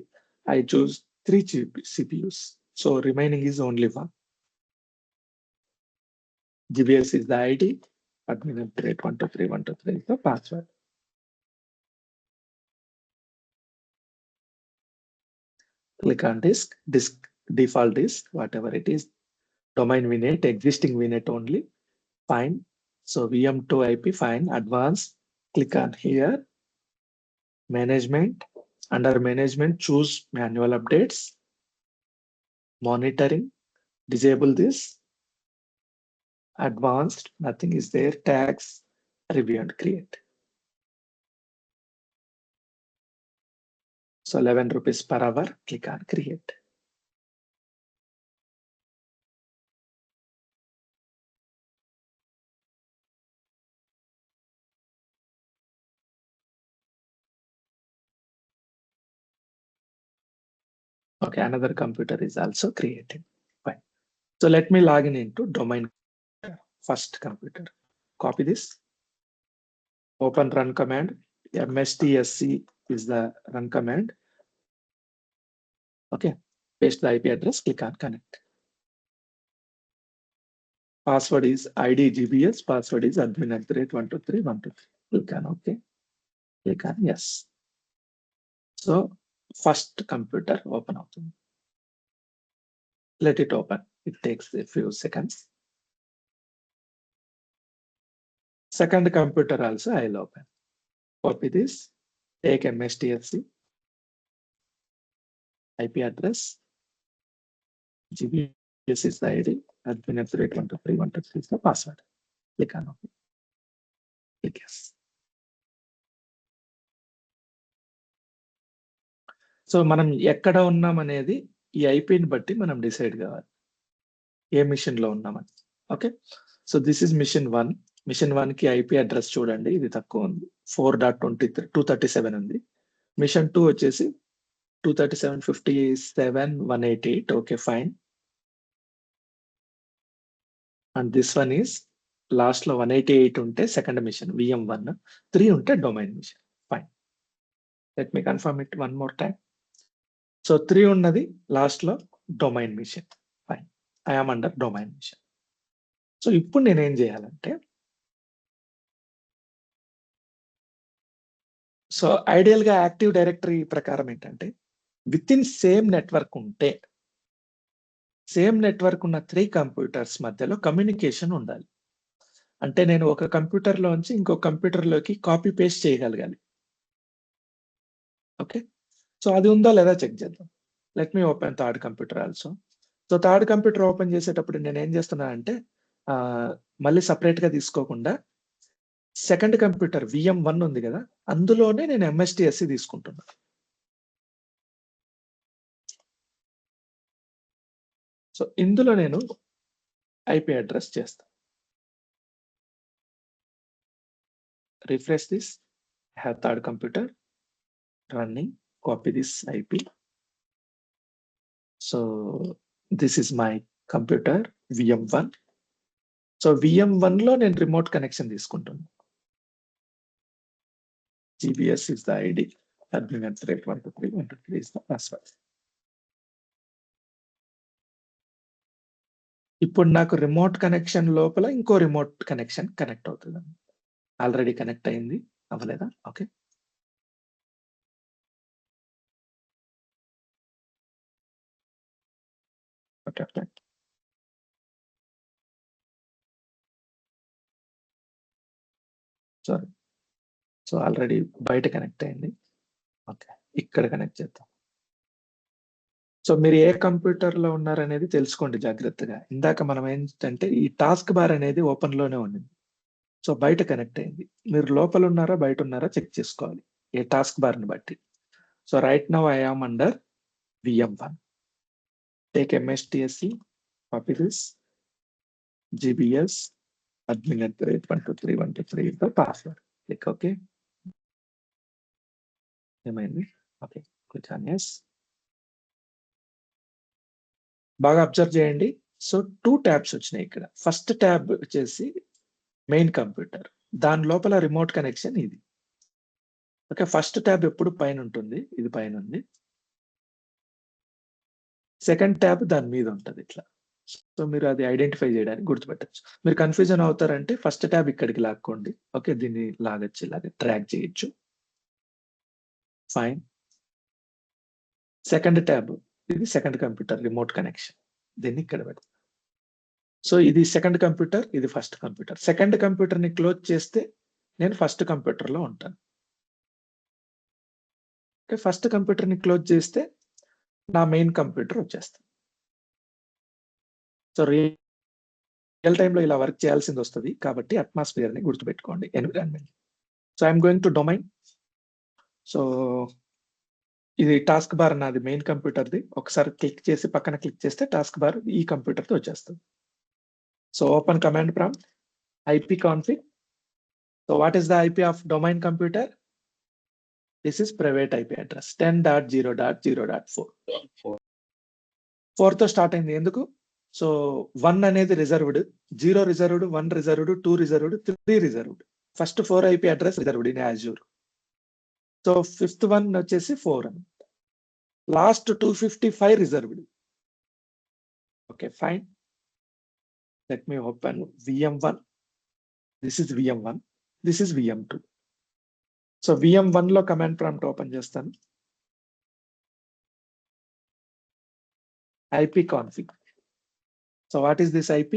I choose 3 CPUs. So remaining is only one. GBS is the ID. Administrate 123 is the password. Click on disk default disk, whatever it is. Domain VNet, existing VNet only. Fine. So VM2 IP, fine. Advanced. Click on here. Management. Under management, choose manual updates. Monitoring. Disable this. Advanced. Nothing is there. Tags. Review and create. So 11 rupees per hour. Click on create. Okay, another computer is also created. Fine. So let me log in into domain first computer. Copy this. Open run command. MSTSC is the run command. Okay. Paste the IP address. Click on connect. Password is ID GBS. Password is admin@123.123. Click on OK. Click on yes. So first computer open up. Let it open. It takes a few seconds. Second computer also I'll open. Copy this. Take MSTFC. IP address. GBS is the ID. Admin@123.123 is the password. Click on OK. Click yes. So మనం ఎక్కడ ఉన్నాం అనేది ఈ ఐపీని బట్టి మనం decide కావాలి ఏ machine లో ఉన్నామని. Okay, so this is machine 1. Machine 1 కి ఐపీ అడ్రస్ చూడండి, ఇది తక్కువ ఉంది, 4.237 ఉంది. మిషన్ 2 వచ్చేసి 237.57.188. Okay, fine. And this one is last లో 188 ఉంటే సెకండ్ మిషన్ VM1, 3 ఉంటే domain machine. Fine. Let me confirm it one more time. So 3 ఉన్నది లాస్ట్ లో domain machine. Fine. I am under domain machine. So ఇప్పుడు నేనేం చేయాలంటే, so ideal గా active directory ప్రకారం ఏంటంటే విత్ ఇన్ సేమ్ నెట్వర్క్ ఉంటే సేమ్ నెట్వర్క్ ఉన్న 3 కంప్యూటర్స్ మధ్యలో కమ్యూనికేషన్ ఉండాలి. అంటే నేను ఒక కంప్యూటర్ లోంచి ఇంకో కంప్యూటర్ లోకి కాపీ పేస్ట్ చేయగలగాలి. ఓకే. సో అది ఉందా లేదా చెక్ చేద్దాం. Let me open third computer also. So third computer open చేసేటప్పుడు నేను ఏం చేస్తున్నానంటే మళ్ళీ సపరేట్ గా తీసుకోకుండా సెకండ్ కంప్యూటర్ VM1 ఉంది కదా, అందులోనే నేను MSTSC తీసుకుంటున్నా. సో ఇందులో నేను ఐపీ అడ్రస్ చేస్తాను. Refresh this. I have third computer running. Copy this IP. So this is my computer VM1. So VM1 లో నేను రిమోట్ కనెక్షన్ తీసుకుంటాను. GBS is the ID. Admin at 123 is the password. ఇప్పుడు నాకు remote connection లోపల ఇంకో remote connection connect అవుతుంది. Already connect అయింది, అవ్వలేదా? Okay. Okay. Sorry. So already బయట కనెక్ట్ అయింది. ఓకే, ఇక్కడ కనెక్ట్ చేద్దాం. సో మీరు ఏ కంప్యూటర్ లో ఉన్నారనేది తెలుసుకోండి జాగ్రత్తగా. ఇందాక మనం ఏంటంటే ఈ టాస్క్ బార్ అనేది ఓపెన్ లోనే ఉండింది. సో బయట కనెక్ట్ అయింది. మీరు లోపల ఉన్నారా బయట ఉన్నారా చెక్ చేసుకోవాలి ఏ టాస్క్ బార్ ని బట్టి. So right now I am under VM1. Take MSTSC, copy this, GBS, admin at 123 is the password. Click OK. ఏమైంది? Okay, click on yes. బాగా అబ్జర్వ్ చేయండి. సో 2 ట్యాబ్స్ వచ్చినాయి ఇక్కడ. ఫస్ట్ ట్యాబ్ వచ్చేసి main computer, దాని లోపల రిమోట్ కనెక్షన్ ఇది. Okay, first tab ఎప్పుడు పైన ఉంటుంది, ఇది పైన ఉంది. సెకండ్ ట్యాబ్ దాని మీద ఉంటుంది ఇట్లా. సో మీరు అది ఐడెంటిఫై చేయడానికి గుర్తుపెట్టచ్చు. మీరు కన్ఫ్యూజన్ అవుతారంటే ఫస్ట్ ట్యాబ్ ఇక్కడికి లాక్కోండి. ఓకే, దీన్ని లాగచ్చు, ఇలాగే ట్రాక్ చేయొచ్చు. ఫైన్. సెకండ్ ట్యాబ్ ఇది సెకండ్ కంప్యూటర్ రిమోట్ కనెక్షన్, దీన్ని ఇక్కడ పెడతాం. సో ఇది సెకండ్ కంప్యూటర్, ఇది ఫస్ట్ కంప్యూటర్. సెకండ్ కంప్యూటర్ ని క్లోజ్ చేస్తే నేను ఫస్ట్ కంప్యూటర్ లో ఉంటాను. ఓకే, ఫస్ట్ కంప్యూటర్ ని క్లోజ్ చేస్తే నా మెయిన్ కంప్యూటర్ వచ్చేస్తుంది. సో రియల్ టైంలో ఇలా వర్క్ చేయాల్సింది వస్తుంది కాబట్టి అట్మాస్ఫియర్ ని గుర్తుపెట్టుకోండి, environment. So I'm going to domain. So ఇది టాస్క్ బార్ నాది మెయిన్ కంప్యూటర్ది. ఒకసారి క్లిక్ చేసి పక్కన క్లిక్ చేస్తే టాస్క్ బార్ ఈ కంప్యూటర్తో వచ్చేస్తుంది. So open command prompt, IP config. So what is the IP of domain computer? This is private IP address 10.0.0.4. 4 తో start అయింది. ఎందుకు? సో 1 అనేది reserved, 0 reserved, 1 reserved, 2 reserved, 3 reserved. First 4 IP address reserved in Azure. So fifth one వచ్చేసి 4 అని. Last 255 reserved. Okay, fine. Let me open VM1. This is VM1, this is VM2. So VM1 లో command prompt open చేస్తాను. IP config. So what is this IP?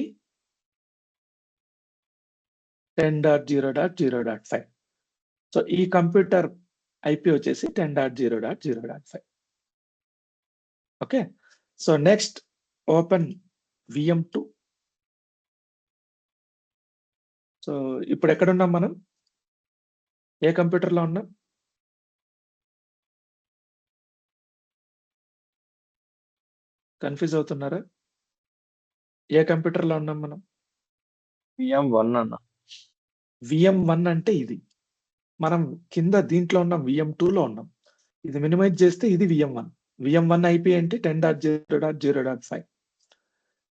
10.0.0.5. So ఈ computer IP వచ్చేసి 10.0.0.5. Okay, so next open VM2. So ఇప్పుడు ఎక్కడున్నాం మనం? ఏ కంప్యూటర్లో ఉన్నాం? Confuse అవుతున్నారా? ఏ కంప్యూటర్లో ఉన్నాం మనం? VM1 అన్న. VM1 అంటే ఇది. మనం కింద దీంట్లో ఉన్నాం, VM2లో ఉన్నాం. ఇది మినిమైజ్ చేస్తే ఇది VM1. VM1 IP ఏంటి? 10.0.0.5.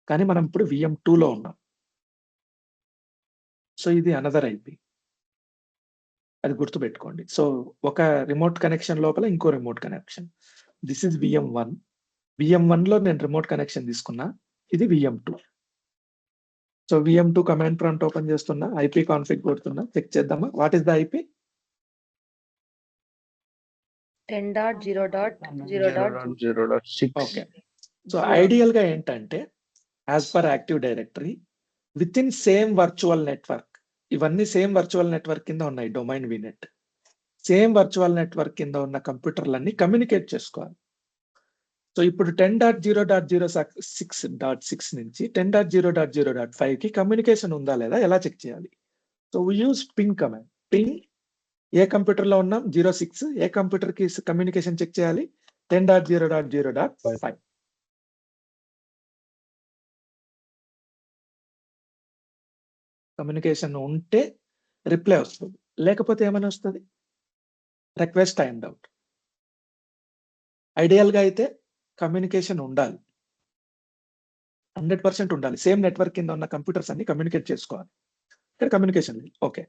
కానీ మనం ఇప్పుడు VM2లో ఉన్నాం. సో ఇది అనదర్ ఐపీ, అది గుర్తుపెట్టుకోండి. సో ఒక రిమోట్ కనెక్షన్ లోపల ఇంకో remote connection. This is VM1. VM1 లో నేను రిమోట్ కనెక్షన్ తీసుకున్నా, ఇది VM2. So VM2 command prompt open చేస్తున్నా, ఐపీ కాన్ఫిగ్ కొడుతున్నా, చెక్ చేద్దామా what is the IP. 10.0.0.0. Okay. So ideal గా ఏంటంటే as per active directory with in same virtual network, ఇవన్నీ సేమ్ వర్చువల్ నెట్వర్క్ కింద ఉన్నాయి. Domain VNet same virtual network కింద ఉన్న కంప్యూటర్లన్నీ కమ్యూనికేట్ చేసుకోవాలి. సో ఇప్పుడు 10.0.0.6 నుంచి 10.0.0.5 కి కమ్యూనికేషన్ ఉందా లేదా ఎలా చెక్ చేయాలి? So we use ping command. Ping ఏ కంప్యూటర్ లో ఉన్నాం 06, ఏ కంప్యూటర్ కి కమ్యూనికేషన్ చెక్ చేయాలి 10.0.0.5. కమ్యూనికేషన్ ఉంటే రిప్లై వస్తుంది, లేకపోతే ఏమైనా వస్తుంది రిక్వెస్ట్ టైమ్డ్ అవుట్. ఐడియల్ గా అయితే కమ్యూనికేషన్ ఉండాలి, 100% ఉండాలి. సేమ్ నెట్వర్క్ కింద ఉన్న కంప్యూటర్స్ అన్ని కమ్యూనికేట్ చేసుకోవాలి. ఇక్కడ కమ్యూనికేషన్ లేదు. ఓకే,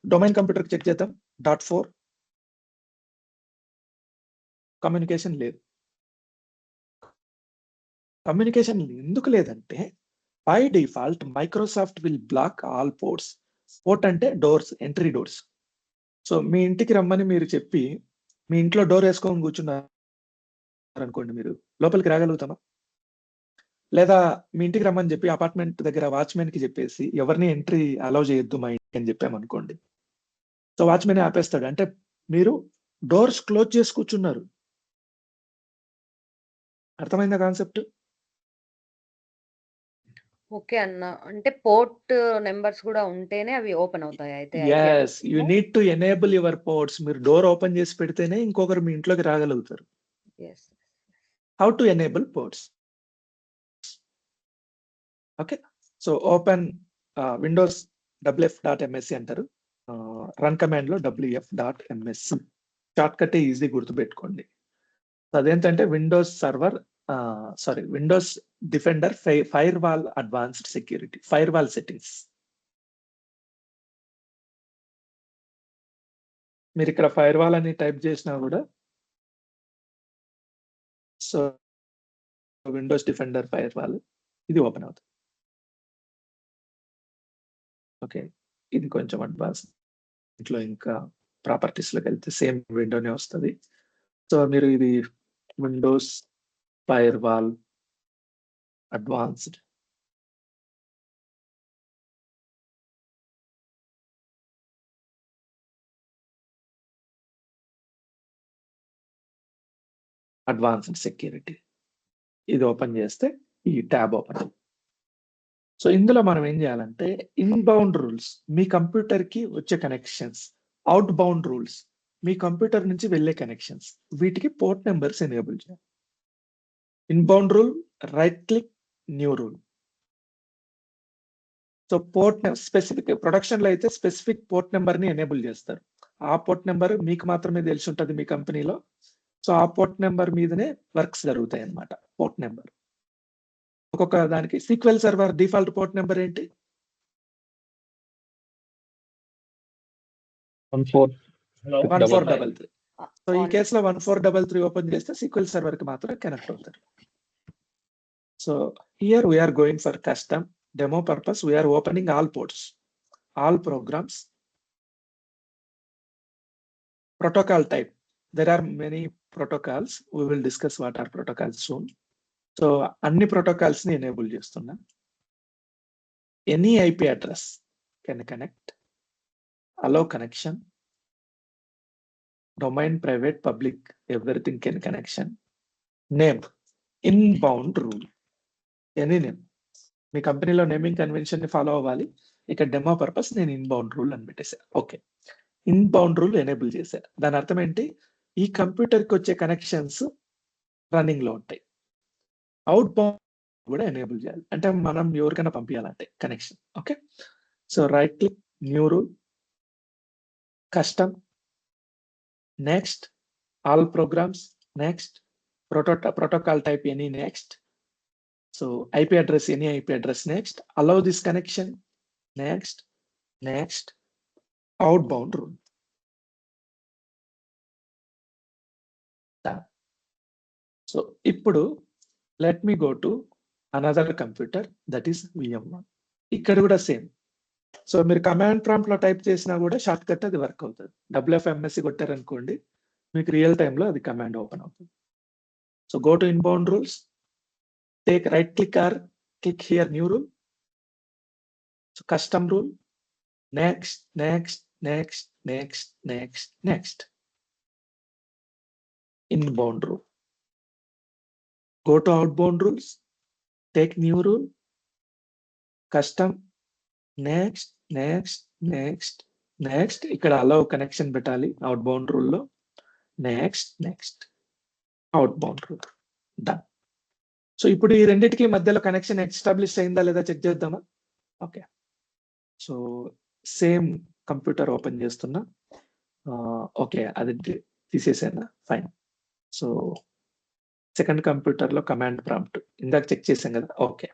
డొమైన్ కంప్యూటర్ చెక్ చేద్దాం. .4 కమ్యూనికేషన్ లేదు. కమ్యూనికేషన్ ఎందుకు లేదంటే by default Microsoft will block all ports. Port అంటే డోర్స్, ఎంట్రీ డోర్స్. సో మీ ఇంటికి రమ్మని మీరు చెప్పి మీ ఇంట్లో డోర్ వేసుకొని కూర్చున్నారు అనుకోండి, మీరు లోపలికి రాగలుగుతామా? లేదా మీ ఇంటికి రమ్మని చెప్పి అపార్ట్మెంట్ దగ్గర వాచ్మెన్ కి చెప్పేసి ఎవరిని ఎంట్రీ అలౌ చేయొద్దు మా ఇంటికి అని చెప్పామనుకోండి, సో వాచ్మెన్ ఆపేస్తాడు. అంటే మీరు డోర్స్ క్లోజ్ చేసి కూర్చున్నారు. అర్థమైందా కాన్సెప్ట్? ఓకే అన్న, అంటే పోర్ట్ నెంబర్స్ కూడా ఉంటేనే అవి ఓపెన్ అవుతాయి అయితే. yes, you need to enable your ports. మీరు డోర్ ఓపెన్ చేసి పెడితేనే ఇంకొకరు మీ ఇంట్లోకి రాగలుగుతారు. Yes. How to enable ports? Okay, so open Windows wf.msc అంటారు, రన్ కమాండ్ లో wf.msc షార్ట్ కట్ ఈజీ గుర్తుపెట్టుకోండి. అదేంటంటే Windows server Windows defender fire wall advanced security, fire wall settings. మీరు ఇక్కడ ఫైర్ వాల్ అని టైప్ చేసినా కూడా so Windows defender fire wall ఇది ఓపెన్ అవుతుంది. ఓకే, ఇది కొంచెం అడ్వాన్స్. ఇంట్లో ఇంకా ప్రాపర్టీస్ లోకి వెళ్తే సేమ్ విండోనే వస్తుంది. సో మీరు ఇది Windows fire wall advanced security ఇది ఓపెన్ చేస్తే ఈ ట్యాబ్ ఓపెన్. సో ఇందులో మనం ఏం చేయాలంటే ఇన్బౌండ్ రూల్స్, మీ కంప్యూటర్ కి వచ్చే కనెక్షన్స్, అవుట్ బౌండ్ రూల్స్, మీ కంప్యూటర్ నుంచి వెళ్ళే కనెక్షన్స్, వీటికి పోర్ట్ నెంబర్స్ ఎనేబుల్ చేయాలి. Inbound rule, right click, new rule. So port specific production లో అయితే స్పెసిఫిక్ పోర్ట్ నెంబర్ ని ఎనేబుల్ చేస్తారు. ఆ పోర్ట్ నెంబర్ మీకు మాత్రమే తెలిసి ఉంటుంది మీ కంపెనీలో. సో ఆ పోర్ట్ నెంబర్ మీదనే వర్క్స్ జరుగుతాయి అన్నమాట. పోర్ట్ నెంబర్ ఒక్కొక్క దానికి sequel server default port number ఏంటి? 1433. సో ఈ కేసులో 1433 ఓపెన్ చేస్తే సీక్వెల్ సర్వర్ కి మాత్రం కనెక్ట్ అవుతారు. So here we're going for custom demo purpose. We are opening all ports, all programs, protocol type. There are many protocols. We will discuss what are protocols soon. So అన్ని protocols ని enable చేస్తున్నా. Any IP address can connect, allow connection, domain private public everything can connection. Name, inbound rule, any name. మీ కంపెనీలో naming convention ని follow అవ్వాలి. ఇక్కడ demo purpose నేను inbound rule అని పెట్టేసా. ఓకే, ఇన్బౌండ్ రూల్ ఎనేబుల్ చేశా. దాని అర్థం ఏంటి? ఈ కంప్యూటర్ కి వచ్చే కనెక్షన్స్ రన్నింగ్ లో ఉంటాయి. అవుట్ బౌండ్ కూడా ఎనేబుల్ చేయాలి, అంటే మనం ఎవరికైనా పంపించాలంటే connection. Okay, so right click, new rule, custom, next, all programs, next, protocol type any, next. So IP address, any IP address, next. Allow this connection, next. next, outbound rule. Done. So ఇప్పుడు let me go to another computer, that is VM1. ఇక్కడ కూడా same. So మీరు command prompt లో type చేసినా కూడా short cut అది work అవుతుంది. WFMSC కొట్టారనుకోండి, మీకు రియల్ టైంలో అది కమాండ్ ఓపెన్ అవుతుంది. So go to inbound rules, take right click are click here new rule. So custom rule, next next next next next next. Inbound rule. Go to outbound rules, take new rule, custom, next, next, next, next. ఇక్కడ allow connection పెట్టాలి outbound rule లో. Next, next, outbound rule. Done. So ఇప్పుడు ఈ రెండింటికి మధ్యలో connection establish అయిందా లేదా check చేద్దామా? Okay. So same computer open చేస్తున్నా. ఓకే, అది తీసేసానా? ఫైన్. సో సెకండ్ కంప్యూటర్ లో కమాండ్ ప్రాంప్ట్ ఇందాక చెక్ చేసాం కదా. ఓకే.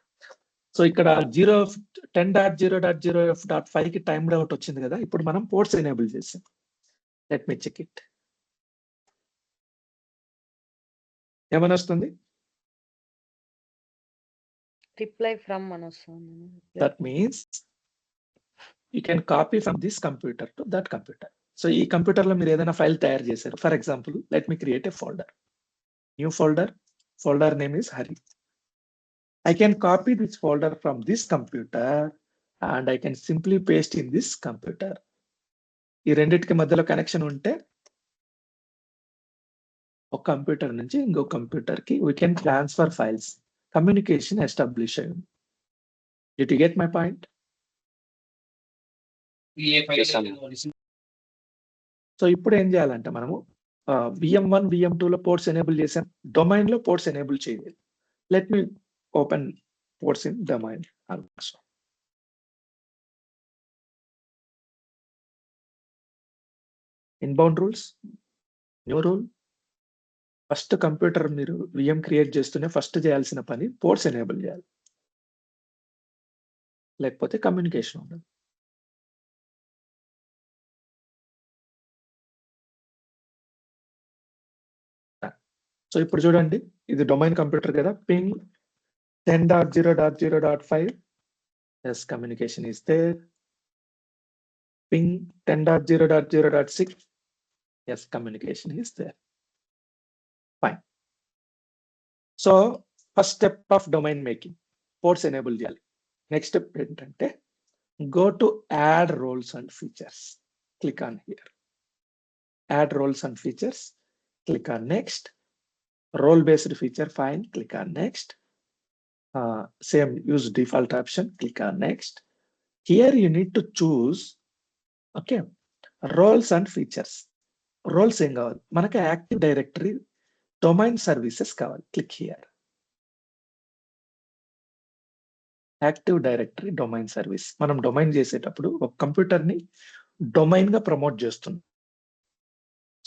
సో ఇక్కడ 10.0.0.5 కి టైమ్ అవుట్ వచ్చింది కదా. ఇప్పుడు మనం పోర్ట్స్ ఎనేబుల్ చేసాం. Let me check it. ఏమని వస్తుంది? రిప్లై ఫ్రమ్ అని వస్తుంది. That means you can copy from this computer to that computer. So ఈ కంప్యూటర్ లో మీరు ఏదైనా ఫైల్ తయారు చేశారు. For example, let me create a folder. New folder. Folder name is Hari. I can copy this folder from this computer and I can simply paste in this computer. ఈ రెండిటికి మధ్యలో connection ఉంటే ఒక computer నుంచి ఇంకో computer కి we can transfer files. Communication establish అయ్యింది. Did you get my point? So ఇప్పుడు ఏం చేయాలంటే మనము VM1, VM2 లో పోర్ట్స్ ఎనేబుల్ చేసాం. డొమైన్ లో పోర్ట్స్ ఎనేబుల్ చేయాలి. Let me open ports in domain also. Inbound rules, new rule. First computer మీరు VM క్రియేట్ చేస్తూనే ఫస్ట్ చేయాల్సిన పని పోర్ట్స్ ఎనేబుల్ చేయాలి, లేకపోతే కమ్యూనికేషన్ ఉండదు. సో ఇప్పుడు చూడండి, ఇది డొమైన్ కంప్యూటర్ కదా. Ping 10.0.0.5. Yes, communication is there. Ping 10.0.0.6. Yes, communication is there. Fine. So first step of domain making, ports enable చేయాలి. నెక్స్ట్ స్టెప్ ఏంటంటే go to add roles and features. Click on here. Add roles and features. Click on next. Role based feature, fine. Click on next. Same, use default option. Click on next. Here you need to choose, okay, roles and features. Roles ఏం కావాలి మనకి? Active directory domain services కావాలి. Click here. Active directory domain service. మనం domain చేసేటప్పుడు ఒక computer ని domain గా promote చేస్తున్నాం.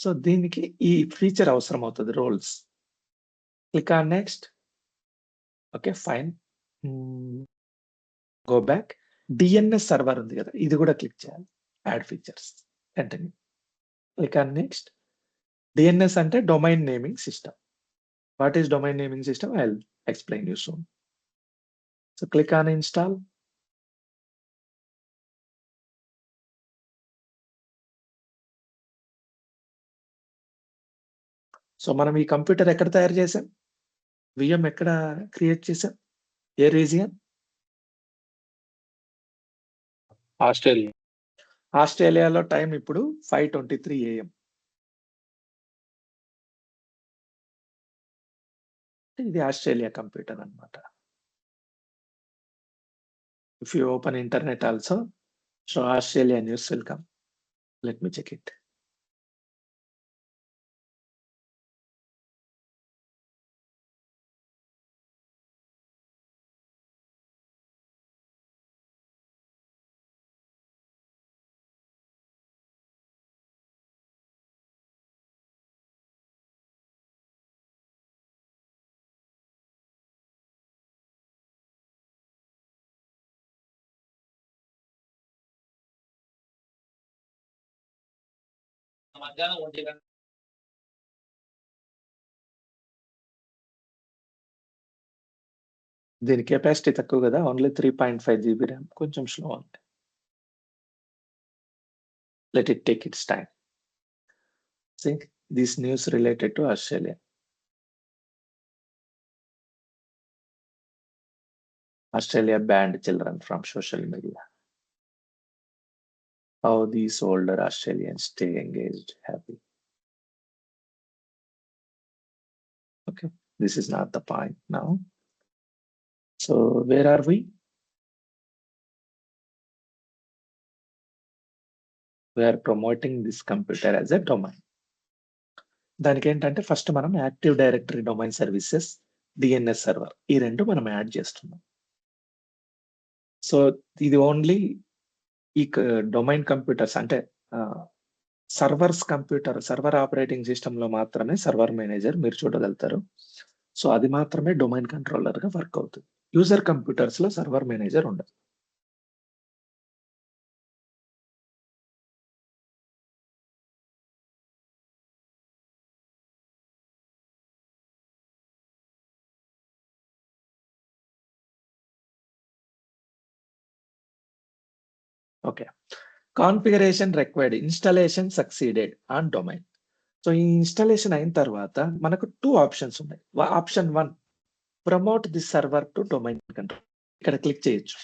సో దీనికి ఈ ఫీచర్ అవసరం అవుతుంది, roles. Click on next. Okay, fine. Go back. DNS server ఉంది కదా, ఇది కూడా క్లిక్ చేయాలి. Add features, continue. Click on next. DNS అంటే domain naming system. What is domain naming system? I will explain you soon. So click on install. So మనం ఈ computer ఎక్కడ తయారు చేసాం? VM ఎక్కడ క్రియేట్ చేసాం? ఏ రీజియన్? ఆస్ట్రేలియా. ఆస్ట్రేలియాలో టైం ఇప్పుడు 5:23 AM. ఇది ఆస్ట్రేలియా కంప్యూటర్ అన్నమాట. If you open internet also, so Australia news will come. Let me check it. దీని కెపాసిటీ తక్కువ కదా, ఓన్లీ 3.5 GB ర్యామ్, కొంచెం స్లో ఉంది. Let it take its time. Think this news related to Australia. Australia banned children from social media. How these older Australians stay engaged, happy. Okay, this is not the point now. So where are we? We are promoting this computer as a domain. దానికి ఏంటంటే first మనం active directory domain services, DNS server, ఈ రెండు మనం add చేస్తున్నాం. So ఇది only ఈ domain computers అంటే servers computer, server operating system లో మాత్రమే సర్వర్ మేనేజర్ మీరు చూడగలుగుతారు. సో అది మాత్రమే డొమైన్ కంట్రోలర్ గా వర్క్ అవుతుంది. యూజర్ కంప్యూటర్స్ లో సర్వర్ మేనేజర్ ఉండదు. Okay, configuration required, installation succeeded on domain. So ఈ ఇన్స్టాలేషన్ అయిన తర్వాత మనకు 2 ఆప్షన్స్ ఉన్నాయి. Option 1, promote the server to domain control, ఇక్కడ క్లిక్ చేయొచ్చు.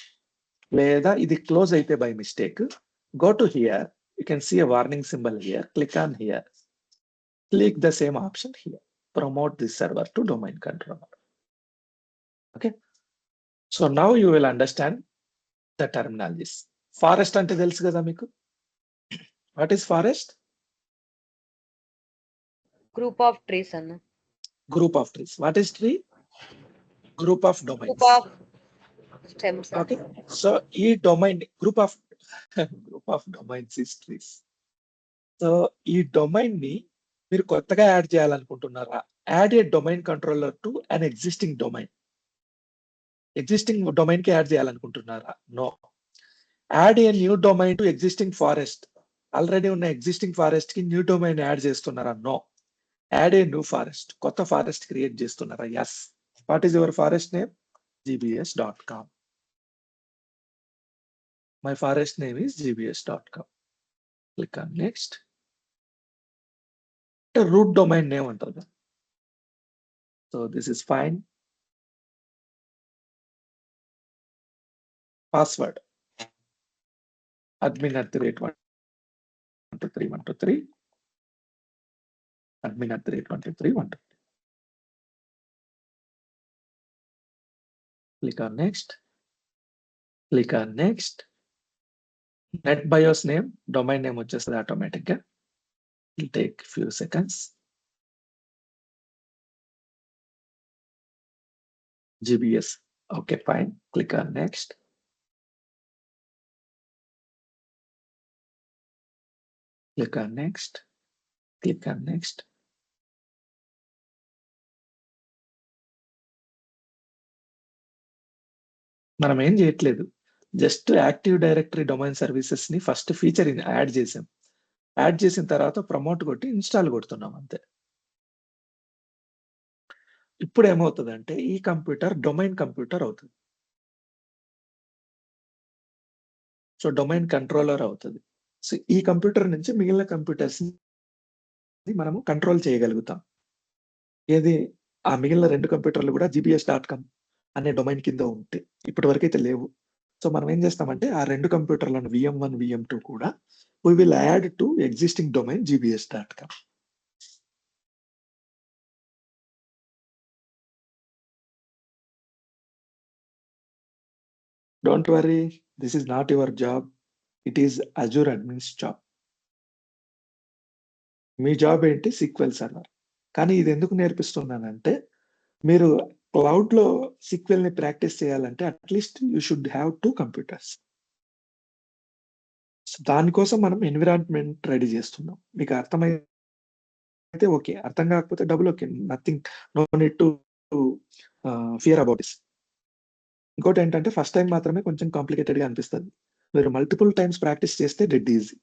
లేదా ఇది క్లోజ్ అయితే by mistake, go to here, you can see a warning symbol here, click on here, click the same option here, promote this server to domain controller. Okay, so now you will understand the terminologies. Forest అంటే తెలుసు కదా మీకు. What is forest? Group of trees anna. Group of trees. What is tree? Group of domains. Group of stems. Okay, so ఈ domain group of domains is trees. So ఈ domain ని మీరు కొత్తగా add చేయాలనుకుంటున్నారా? Add a domain controller to an existing domain. Existing domain కి add చేయాలనుకుంటున్నారా? No. Add a new domain to existing forest. Already ఉన్న existing forest కి new domain add చేస్తున్నారా? No. Add a new forest, కొత్త forest create చేస్తున్నారా? Yes. What is your forest name? gbs.com. My forest name is gbs.com. Click on next. Root domain name antaru. So this is fine. Password admin@123.123. admin@123.123. Click on next. Click on next. NetBIOS name, domain name వచ్చేస్తుంది automatic గా. It'll take few seconds. GBS. Okay, fine. Click on next. Click on next. Click on next. మనం ఏం చేయట్లేదు, just active directory domain services ని first feature add చేసాం. Add చేసిన తర్వాత promote కొట్టి ఇన్స్టాల్ కొడుతున్నాం అంతే. ఇప్పుడు ఏమవుతుందంటే ఈ కంప్యూటర్ డొమైన్ కంప్యూటర్ అవుతుంది. సో డొమైన్ కంట్రోలర్ అవుతుంది. సో ఈ కంప్యూటర్ నుంచి మిగిలిన కంప్యూటర్స్ ని మనము కంట్రోల్ చేయగలుగుతాం. ఏది ఆ మిగిలిన 2 కంప్యూటర్లు కూడా gbs.com అనే డొమైన్ కింద ఉంటాయి. ఇప్పటి వరకు అయితే లేవు. సో మనం ఏం చేస్తామంటే ఆ 2 కంప్యూటర్లను VM1, VM2 కూడా we will add to existing domain gbs.com. Don't worry, this is not your job. It is Azure admin's job. Me job ఏంటి? SQL server. కానీ ఇది ఎందుకు నేర్పిస్తున్నానంటే మీరు క్లౌడ్ లో SQL ని ప్రాక్టీస్ చేయాలంటే at least you should have 2 computers. దానికోసం మనం ఎన్విరాన్మెంట్ రెడీ చేస్తున్నాం. మీకు అర్థమైతే ఓకే, అర్థం కాకపోతే double okay, nothing, no need to fear about this. ఇంకోటి ఏంటంటే ఫస్ట్ టైం మాత్రమే కొంచెం కాంప్లికేటెడ్ గా అనిపిస్తుంది. మీరు మల్టిపుల్ టైమ్స్ ప్రాక్టీస్ చేస్తే dead easy.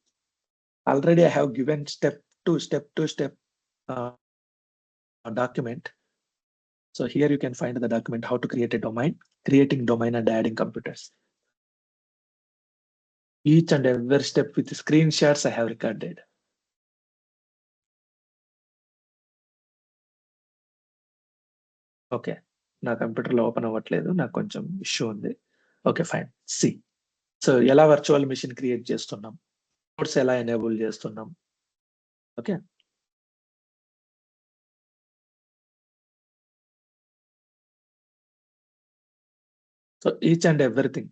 Already I have given step step-to-step document. So here you can find the document how to create a domain, creating domain and adding computers. Each and every step with screenshots I have recorded. Okay, నా కంప్యూటర్లో open అవ్వట్లేదు, నాకు కొంచెం issue ఉంది. Okay fine. C, so ఎలా virtual machine create చేస్తున్నాం, codes ఎలా enable చేస్తున్నాం. Okay, so each and everything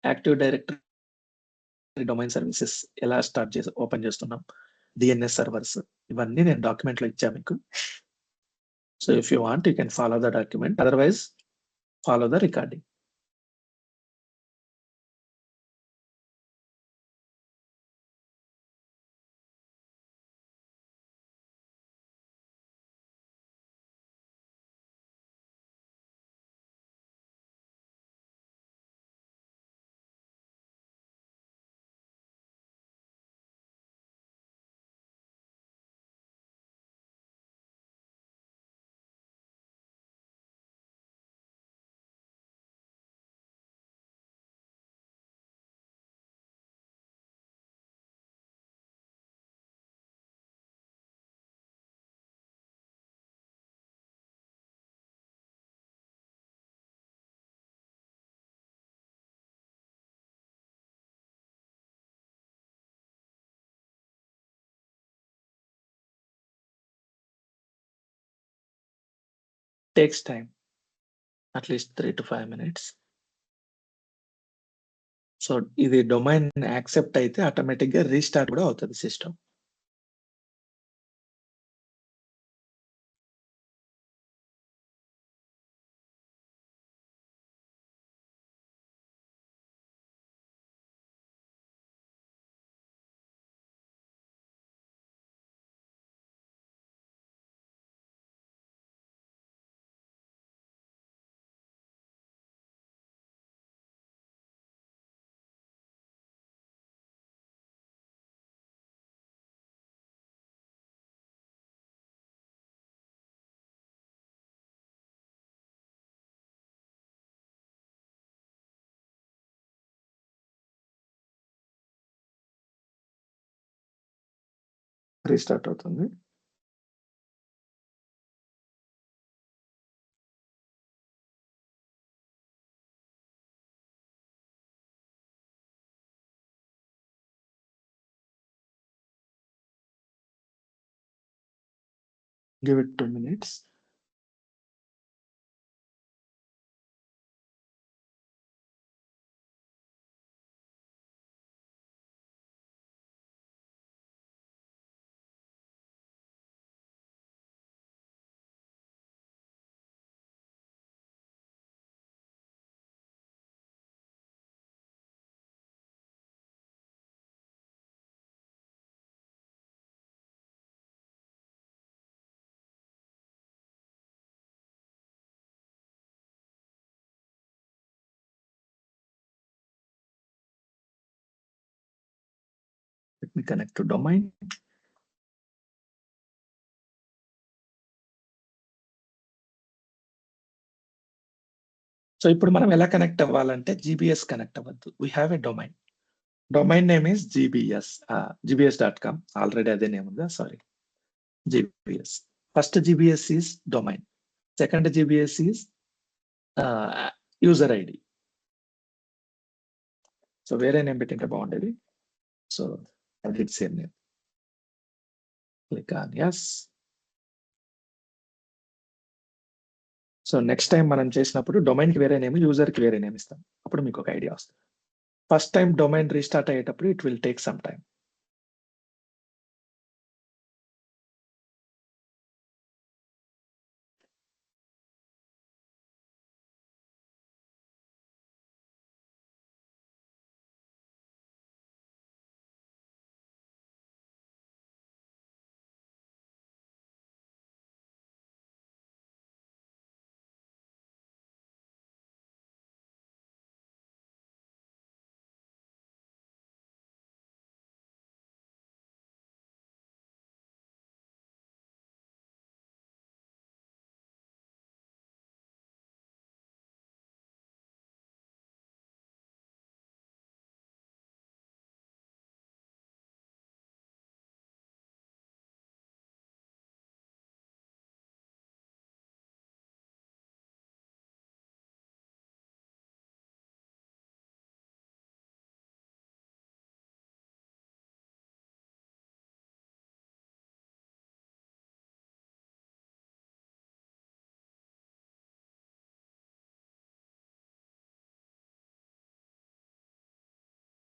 active directory domain services ఎలా స్టార్ట్ చేసి ఓపెన్ చేస్తున్నాం, డిఎన్ఎస్ సర్వర్స్, ఇవన్నీ నేను డాక్యుమెంట్లో ఇచ్చా మీకు. So if you want you can follow the document, otherwise follow the recording. Takes time, at least 3 to 5 minutes. So ఇది domain accept అయితే automatic గా రీస్టార్ట్ కూడా అవుతుంది సిస్టమ్. రీస్టార్ట్ అవుతుంది. Give it 2 minutes. Let me connect to domain. So ఇప్పుడు మనం ఎలా connect అవ్వాలంటే GBS కనెక్ట్ అవ్వద్దు. We have a domain. Domain name is GBS, gbs.com. Already అదే నేమ్ ఉందా? Sorry, GBS. First GBS is domain, second GBS is user ID. So వేరే name పెట్టింటే బాగుండేది. So I did same name. Click on yes. So next time మనం చేసినప్పుడు domain కి వేరే name, user కి వేరే నేమ్ ఇస్తాం. అప్పుడు మీకు ఒక ఐడియా వస్తుంది. ఫస్ట్ టైం డొమైన్ రీస్టార్ట్ అయ్యేటప్పుడు it will take some time.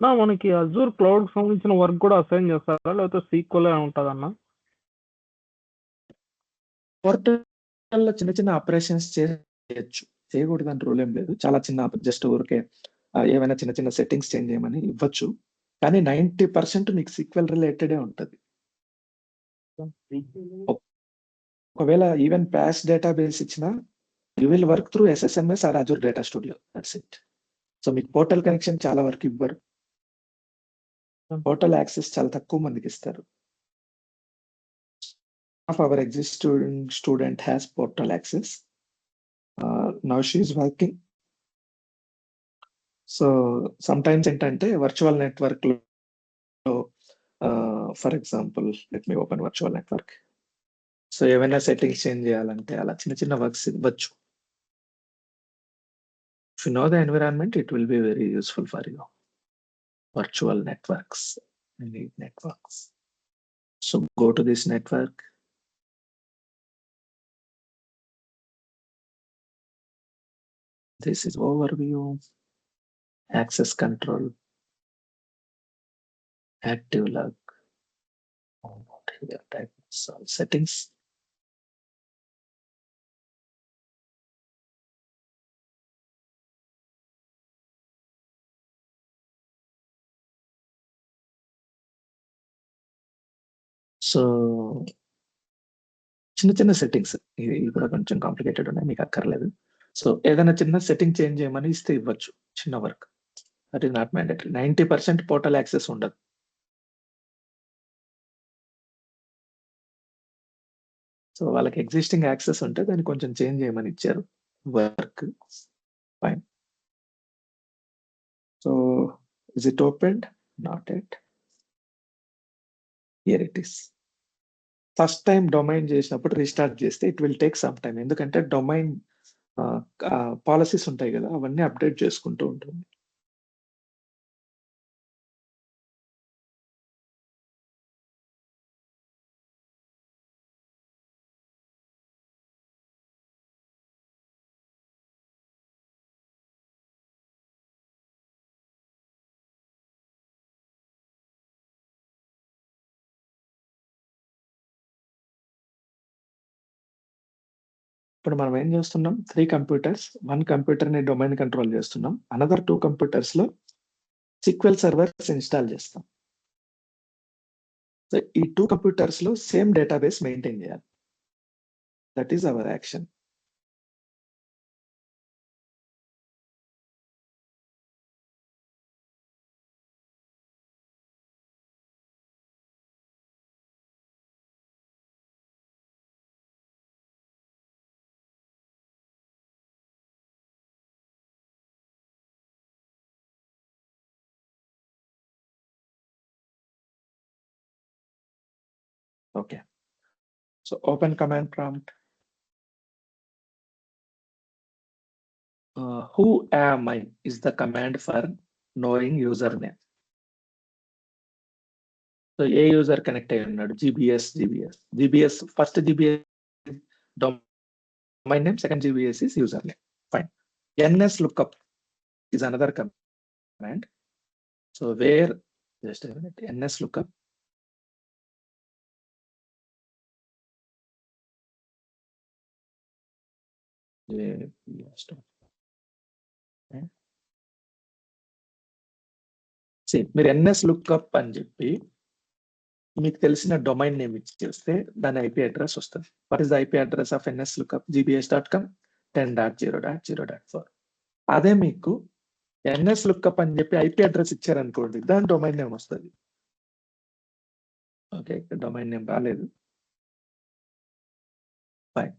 మనకి అజూర్ క్లౌడ్ సంబంధించిన వర్క్ కూడా అసైన్ చేస్తారా, లేకపోతే సీక్వల్ ఉంటుందన్న? పోర్టల్లో చిన్న చిన్న ఆపరేషన్స్ చేయొచ్చు, చేయకూడదని రూల్ ఏం లేదు. చాలా చిన్న జస్ట్ ఊరికే ఏమైనా చిన్న చిన్న సెట్టింగ్స్ చేంజ్ చేయమని ఇవ్వచ్చు. కానీ 90% మీకు సీక్వెల్ రిలేటెడే ఉంటుంది. ఒకవేళ ఈవెన్ ప్యాస్ డేటాబేస్ ఇచ్చినా you will work through SSMS or Azure data studio, that's it. So మీకు పోర్టల్ కనెక్షన్ చాలా వరకు ఇవ్వరు. పోర్టల్ యాక్సెస్ చాలా తక్కువ మందికి ఇస్తారు. Of our existing student has portal access. Now she is working. So sometimes ఏంటంటే వర్చువల్ నెట్వర్క్ లో for example let me open virtual network. So ఏమైనా సెట్టింగ్స్ చేంజ్ చేయాలంటే అలా చిన్న చిన్న వర్క్స్ ఇవ్వచ్చు. If you know the environment, it will be very useful for you. Virtual networks, you need networks. So go to this network. This is overview, access control, active log. Not here, type all settings. So చిన్న చిన్న settings ఇవి కూడా కొంచెం complicated ఉన్నాయి, మీకు అక్కర్లేదు. So ఏదైనా చిన్న సెట్టింగ్ చేంజ్ చేయమని ఇస్తే ఇవ్వచ్చు, చిన్న work. That is not mandatory. 90% portal access ఉండదు. సో వాళ్ళకి ఎగ్జిస్టింగ్ యాక్సెస్ ఉంటే దాన్ని కొంచెం చేంజ్ చేయమని ఇచ్చారు work. Fine. So is it opened? Not at. Here it is. First time domain చేసినప్పుడు రీస్టార్ట్ చేస్తే it will take some time, ఎందుకంటే డొమైన్ పాలసీస్ ఉంటాయి కదా, అవన్నీ అప్డేట్ చేసుకుంటూ ఉంటుంది. ఇప్పుడు మనం ఏం చేస్తున్నాం? 3 కంప్యూటర్స్, 1 కంప్యూటర్ ని డొమైన్ కంట్రోల్ చేస్తున్నాం. అనదర్ 2 కంప్యూటర్స్ లో SQL సర్వర్స్ ఇన్స్టాల్ చేస్తాం. సో ఈ 2 కంప్యూటర్స్ లో సేమ్ డేటాబేస్ మెయింటైన్ చేయాలి. That is our action. Okay. So open command prompt. Who am I is the command for knowing username. So a user connect అయ్యి ఉన్నాడు, GBS first GBS domain name, second GBS is username. Fine. NS lookup is another command. So where, just a minute, NS lookup. మీరు NS lookup అని చెప్పి మీకు తెలిసిన domain name ఇచ్చేస్తే దాని IP address వస్తుంది. What is the IP address of NS lookup? gbs.com 10.0.0.4. అదే మీకు NS లుక్అప్ అని చెప్పి IP అడ్రస్ ఇచ్చారనుకోండి, దాని డొమైన్ నేమ్ వస్తుంది. ఓకే, డొమైన్ నేమ్ రాలేదు. ఫైన్.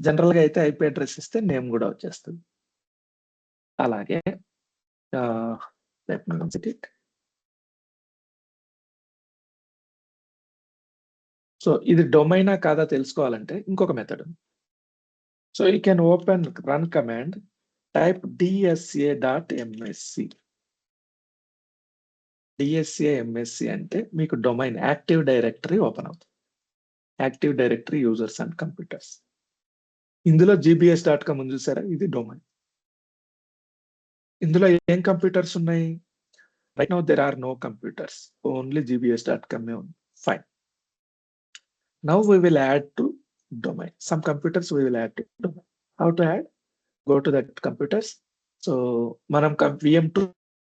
జనరల్ గా అయితే IP అడ్రస్ ఇస్తే నేమ్ కూడా వచ్చేస్తుంది. అలాగే let me visit it. So ఇది డొమైనా కాదా తెలుసుకోవాలంటే ఇంకొక method. So you can open run command, type dsa.msc. DSA.msc అంటే మీకు డొమైన్ యాక్టివ్ డైరెక్టరీ ఓపెన్ అవుతుంది. Active directory users and computers. ఇందులో gbs.com ఉంది చూసారా, ఇది డొమైన్. ఇందులో ఏం కంప్యూటర్స్ ఉన్నాయి? Right now there are no computers, only gbs.com on. Fine. Now we will add to domain. Some computers we will add to domain. How to add? Go to that computers. So మనం VM2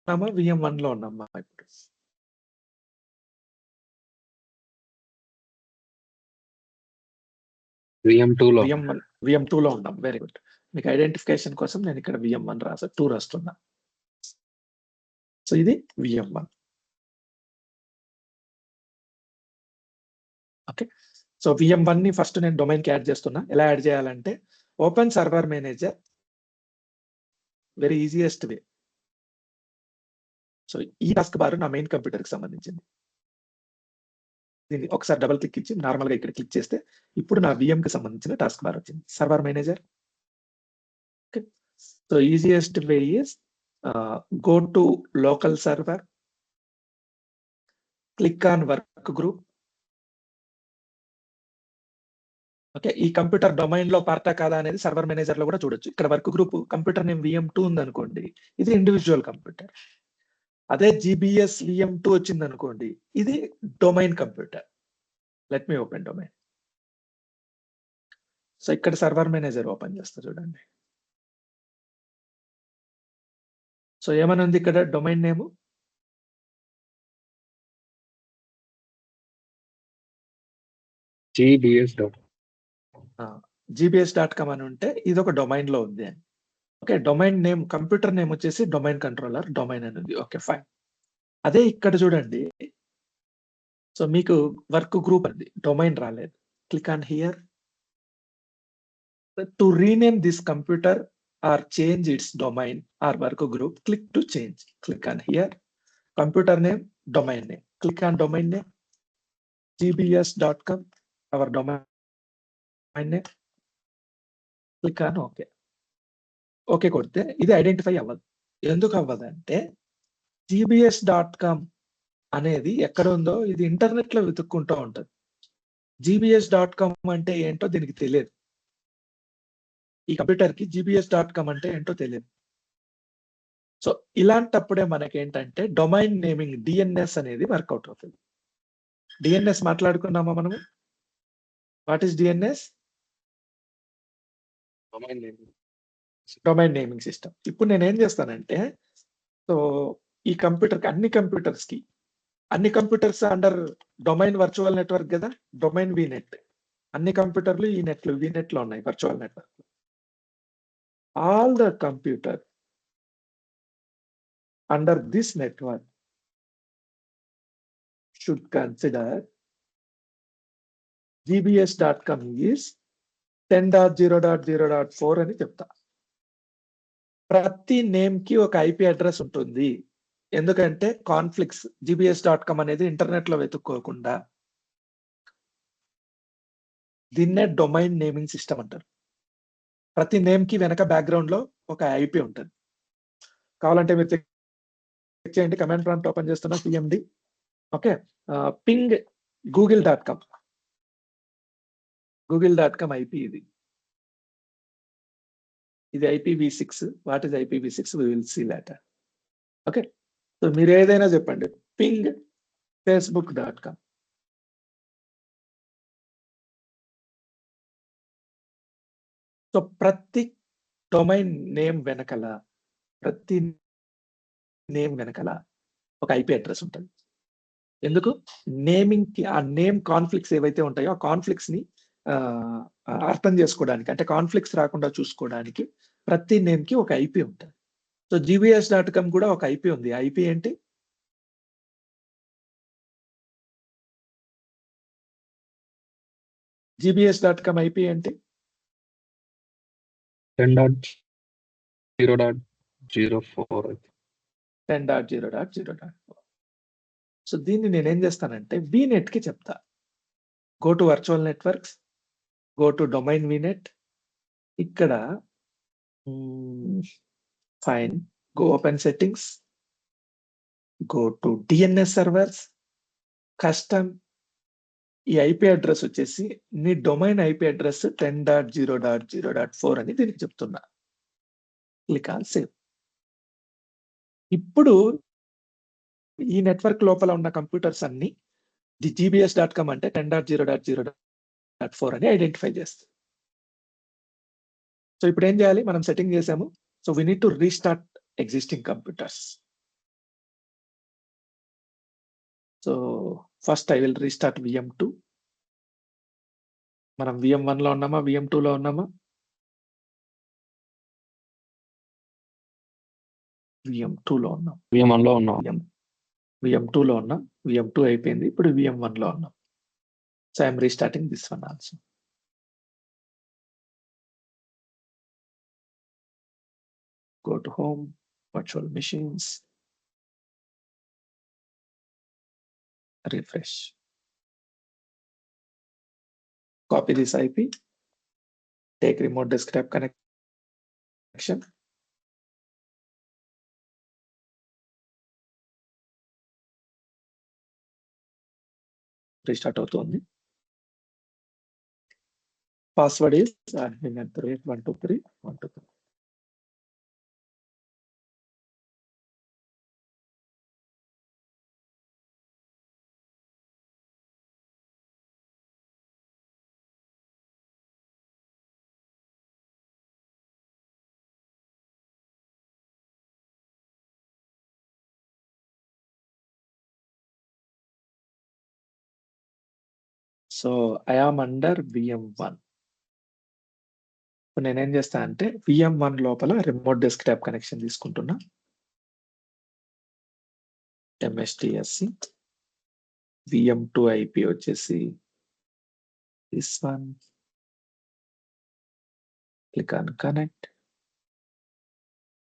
ఉన్నామా VM1 లో ఉన్నామా ఇప్పుడు? VM2 లో VM2 లో ఉన్నాం. Very good. మీకు identification కోసం నేను ఇక్కడ VM1 రాసా 2 రాస్తున్నా. సో ఇది VM1. ఓకే. సో VM1 ని ఫస్ట్ నేను డొమైన్ కి యాడ్ చేస్తున్నా. ఎలా యాడ్ చేయాలంటే open server manager, very easiest way. So ఈ టాస్క్ బార్ నా మెయిన్ కంప్యూటర్ కి సంబంధించింది. దీన్ని ఒకసారి డబుల్ క్లిక్ ఇచ్చి నార్మల్ గా ఇక్కడ క్లిక్ చేస్తే ఇప్పుడు నా VM కి సంబంధించిన టాస్క్ బార్ వచ్చింది. Server manager. Okay. So easiest way is go to local server, click on work group. Okay. ఈ కంప్యూటర్ డొమైన్ లో పార్టా కాదా అనేది సర్వర్ మేనేజర్ లో కూడా చూడొచ్చు. ఇక్కడ work group computer name VM2 ఉంది అనుకోండి, ఇది ఇండివిజువల్ కంప్యూటర్. అదే GBS VM2 వచ్చింది అనుకోండి, ఇది domain computer. Let me open domain. So ఇక్కడ సర్వర్ మేనేజర్ ఓపెన్ చేస్తా చూడండి. సో ఏమని ఉంది ఇక్కడ డొమైన్ నేమ్? gbs.com అని ఉంటే ఇది ఒక డొమైన్ లో ఉంది అని. Okay. Domain name computer name వచ్చేసి డొమైన్ కంట్రోలర్, డొమైన్ అని ఉంది. Okay fine. అదే ఇక్కడ చూడండి. సో మీకు వర్క్ గ్రూప్ అంది, డొమైన్ రాలేదు. Click on here. To rename this computer or change its domain or work group, click to change. Click on here. Computer name, domain name. Click on domain name. gbs.com, our domain name. Click on okay. Okay కొడితే ఇది identify అవ్వదు. ఎందుకు అవ్వదంటే gbs.com అనేది ఎక్కడ ఉందో ఇది internet లో వెతుక్కుంటూ ఉంటది. gbs.com అంటే ఏంటో దీనికి తెలియదు. ఈ కంప్యూటర్ కి gbs.com అంటే ఏంటో తెలియదు. సో ఇలాంటప్పుడే మనకేంటంటే డొమైన్ నేమింగ్ DNS అనేది వర్కౌట్ అవుతుంది. DNS మాట్లాడుకున్నామా మనము? What is DNS? Domain naming system. ఇప్పుడు నేను ఏం చేస్తానంటే, సో ఈ కంప్యూటర్ కి అన్ని computers under domain virtual network కదా, డొమైన్ VNet. అన్ని కంప్యూటర్లు ఈ నెట్లు VNet లో ఉన్నాయి, virtual network. All the computer under this network should consider gbs.com is 10.0.0.4 అని చెప్తా. ప్రతి నేమ్ కి ఒక IP అడ్రస్ ఉంటుంది. ఎందుకంటే కాన్ఫ్లిక్ట్స్ gbs.com అనేది ఇంటర్నెట్ లో వెతుక్కోకుండా దీన్నే డొమైన్ నేమింగ్ సిస్టమ్ అంటారు. ప్రతి నేమ్ కి వెనక బ్యాక్గ్రౌండ్ లో ఒక IP ఉంటుంది. కావాలంటే మీరు చెక్ చేయండి. కమాండ్ ప్రాంప్ట్ ఓపెన్ చేస్తున్నా, CMD. Okay. Ping google.com IP ఇది IPv6. What is IPv6? we will see later. Okay. So మీరు ఏదైనా చెప్పండి. Ping facebook.com. సో ప్రతి డొమైన్ నేమ్ వెనకల ఒక IP అడ్రస్ ఉంటుంది. ఎందుకు? నేమింగ్ కి ఆ నేమ్ కాన్ఫ్లిక్ట్స్ ఏవైతే ఉంటాయో ఆ కాన్ఫ్లిక్ట్స్ ని అర్థం చేసుకోవడానికి, అంటే కాన్ఫ్లిక్ట్స్ రాకుండా చూసుకోవడానికి ప్రతి నేమ్ కి ఒక IP ఉంటుంది. సో gbs.com కూడా ఒక IP ఉంది. IP ఏంటి? gbs.com IP ఏంటి? 10.0.0.04. 10.0.0.4. సో దీన్ని నేనేం చేస్తానంటే VNet కి చెప్తా. Go to virtual networks, go to domain VNet. ఇక్కడ fine, go open settings, go to DNS servers, custom. ఈ IP అడ్రస్ వచ్చేసి నీ డొమైన్ IP అడ్రస్ 10.0.0.4 అని దీనికి చెప్తున్నా. Click on save. ఇప్పుడు ఈ నెట్వర్క్ లోపల ఉన్న కంప్యూటర్స్ అన్ని gbs.com అంటే 10.0.0.4 అని ఐడెంటిఫై చేస్తుంది. సో ఇప్పుడు ఏం చేయాలి, మనం సెట్టింగ్ చేసాము. So we need to restart existing computers. So first I will restart VM2. మనం VM1 లో ఉన్నామా, VM2 లో ఉన్నామా? VM2 లో ఉన్నాం. VM1 లో ఉన్నాం. VM2 లో ఉన్నాం. VM2 అయిపోయింది, ఇప్పుడు VM1 లో ఉన్నాం. So I'm restarting this one also. Go to home, virtual machines, refresh. Copy this IP, take remote desktop connection. Restart అవుతుంది. Password is admin@123.123. So I am under VM1. నేనేం చేస్తా అంటే VM1 లోపల remote desktop connection తీసుకుంటున్నా. MSTSC VM2 IP వచ్చేసి this one. Click on connect.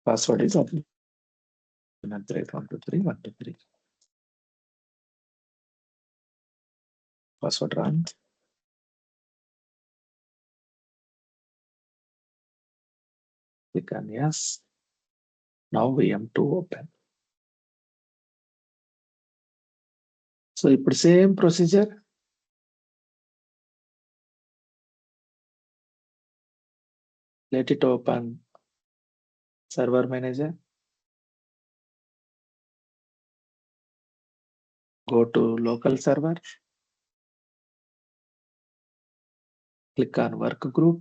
Password is admin@123.123. Password run. Click on yes. Now VM2 open. So ఇప్పుడు same procedure. Let it open server manager. Go to local server. Click on work group.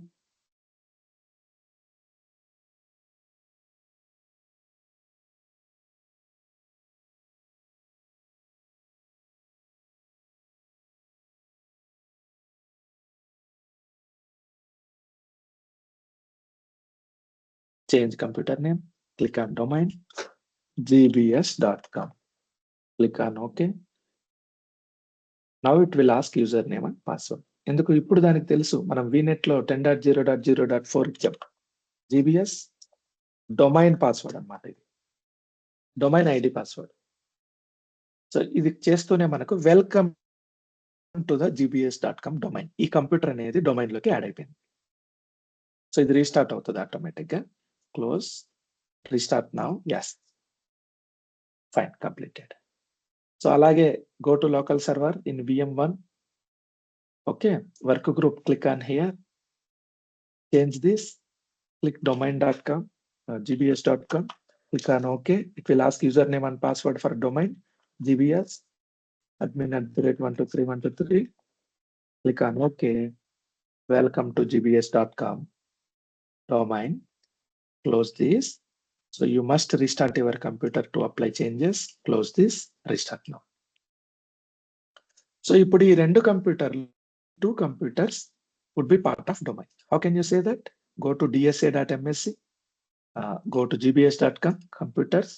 Change computer name. Click on domain gbs.com. Click on OK. Now it will ask username and password. ఎందుకు ఇప్పుడు దానికి తెలుసు మనం VNet లో 10.0.0.4 ఇచ్చాం. GBS domain password అన్నమాట, ఇది domain ID password. So ఇది చేస్తూనే మనకు welcome to the gbs.com domain, ఈ కంప్యూటర్ అనేది డొమైన్ లోకి యాడ్ అయిపోయింది. సో ఇది రీస్టార్ట్ అవుతుంది ఆటోమేటిక్ గా. Close, restart now. yes, fine, completed. So అలాగే go to local server in VM1. okay, work group, click on here, change this, click domain.com, gbs.com, click on OK. It will ask username and password for domain gbs admin@123.123. Click on OK. Welcome to gbs.com domain. Close this. So you must restart your computer to apply changes. Close this, restart now. So ఇప్పుడు ఈ two computers would be part of domain. How can you say that? Go to dsa.msc, go to gbs.com computers,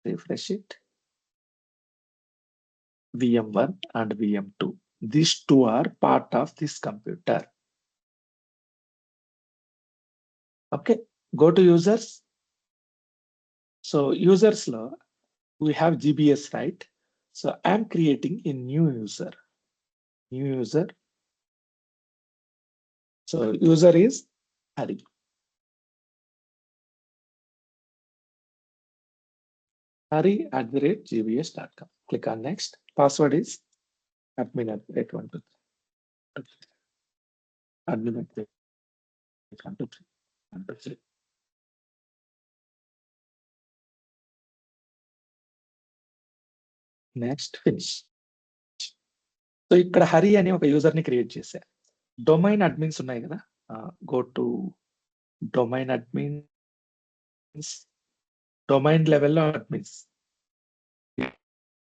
refresh it. VM1 and VM2. These two are part of this computer. Okay, go to users. So users lo we have GBS, right? So I'm creating a new user. So user is Hari. Hari@gbs.com. Click on next. Password is admin@123. Admin@123. Next finish. So ఇక్కడ హరి అనే ఒక user ని create చేశా. Domain admins ఉన్నాయి కదా, go to domain admins, domain లెవెల్లో admins.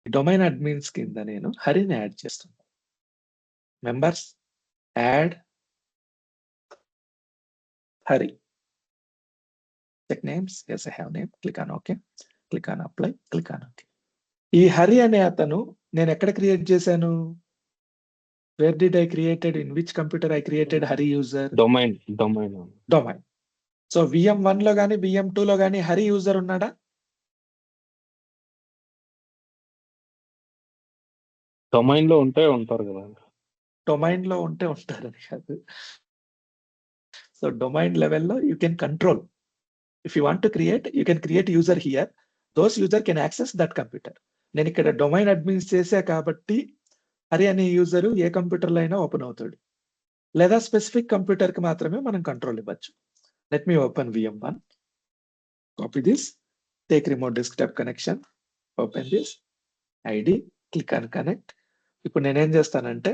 Domain admins కింద నేను హరిని యాడ్ చేస్తాను. Members add Hari. Check names, yes I have name, click on okay, click on apply, click on okay. ఈ హరి అనే అతను నేను ఎక్కడ క్రియేట్ చేశాను? Where did I created, in which computer I created Hari user? Domain. Domain. So VM1 లో కానీ VM2 లో కానీ హరి యూజర్ ఉన్నాడా? డొమైన్ లో ఉంటే ఉంటారు కదా. డొమైన్ లో ఉంటే ఉంటారని కాదు. సో డొమైన్ లెవెల్లో you can control. If you want to create, you can create user here. Those user can access that computer. నేను ఇక్కడ డొమైన్ అడ్మిన్స్ చేసా కాబట్టి హరి అనే యూజర్ ఏ కంప్యూటర్లో అయినా ఓపెన్ అవుతాడు, లేదా స్పెసిఫిక్ కంప్యూటర్ కి మాత్రమే మనం కంట్రోల్ ఇవ్వచ్చు. Let me open VM1. Copy this, take remote desktop connection, open this ID, click on connect. ఇప్పుడు నేనేం చేస్తానంటే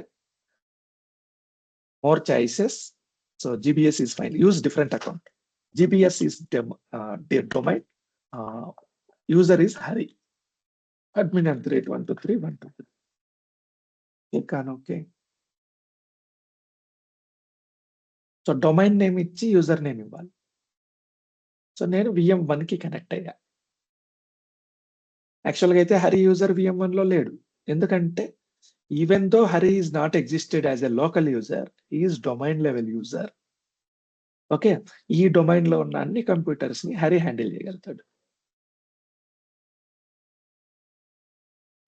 more choices. So GBS is fine. Use different account. GBS is domain. User is Hari. Admin @123.123. Click on OK. So domain name ఇచ్చి user name ఇవ్వాలి. So నేను VM1 కి connect అయ్యా. యాక్చువల్గా అయితే హరి యూజర్ VM1 లో లేడు. ఎందుకంటే even though Hari is not existed as a local user, is domain level user. Okay, ఈ డొమైన్ లో ఉన్న అన్ని కంప్యూటర్స్ ని హరి హ్యాండిల్ చేయగలుగుతాడు.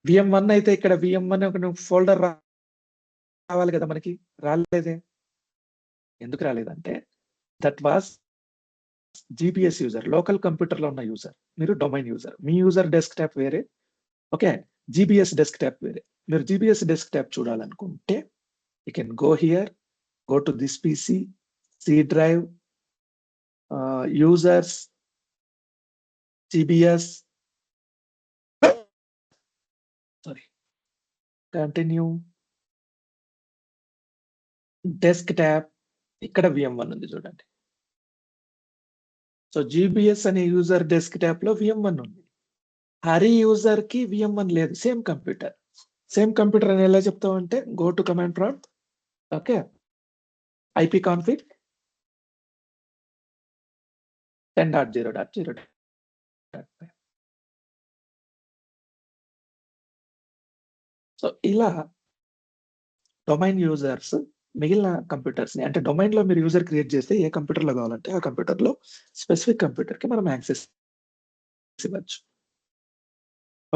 VM1 అయితే ఇక్కడ VM1 ఒక ఫోల్డర్ రావాలి కదా, మనకి రాలేదే. ఎందుకు రాలేదంటే that was GBS user, local computer లో ఉన్న యూజర్. మీరు డొమైన్ యూజర్, మీ యూజర్ డెస్క్టాప్ వేరే, ఓకే, GBS డెస్క్టాప్ వేరే. మీరు GBS డెస్క్టాప్ చూడాలనుకుంటే you can go here, go to this PC, C drive, users, GBS, sorry, continue, desktop. ఇక్కడ VM1 ఉంది చూడండి. సో GBS అనే యూజర్ డెస్క్టాప్ లో VM1 ఉంది. హరి యూజర్ కి VM1 లేదు, సేమ్ కంప్యూటర్. సేమ్ కంప్యూటర్ అని ఎలా చెప్తాం అంటే go to command prompt, okay, IP config 10.0.0. So ఇలా డొమైన్ యూజర్స్ మిగిలిన కంప్యూటర్స్ ని, అంటే డొమైన్ లో మీరు యూజర్ క్రియేట్ చేస్తే ఏ కంప్యూటర్ లో కావాలంటే ఆ కంప్యూటర్ లో స్పెసిఫిక్ కంప్యూటర్ కి మనం యాక్సెస్ ఇవ్వచ్చు.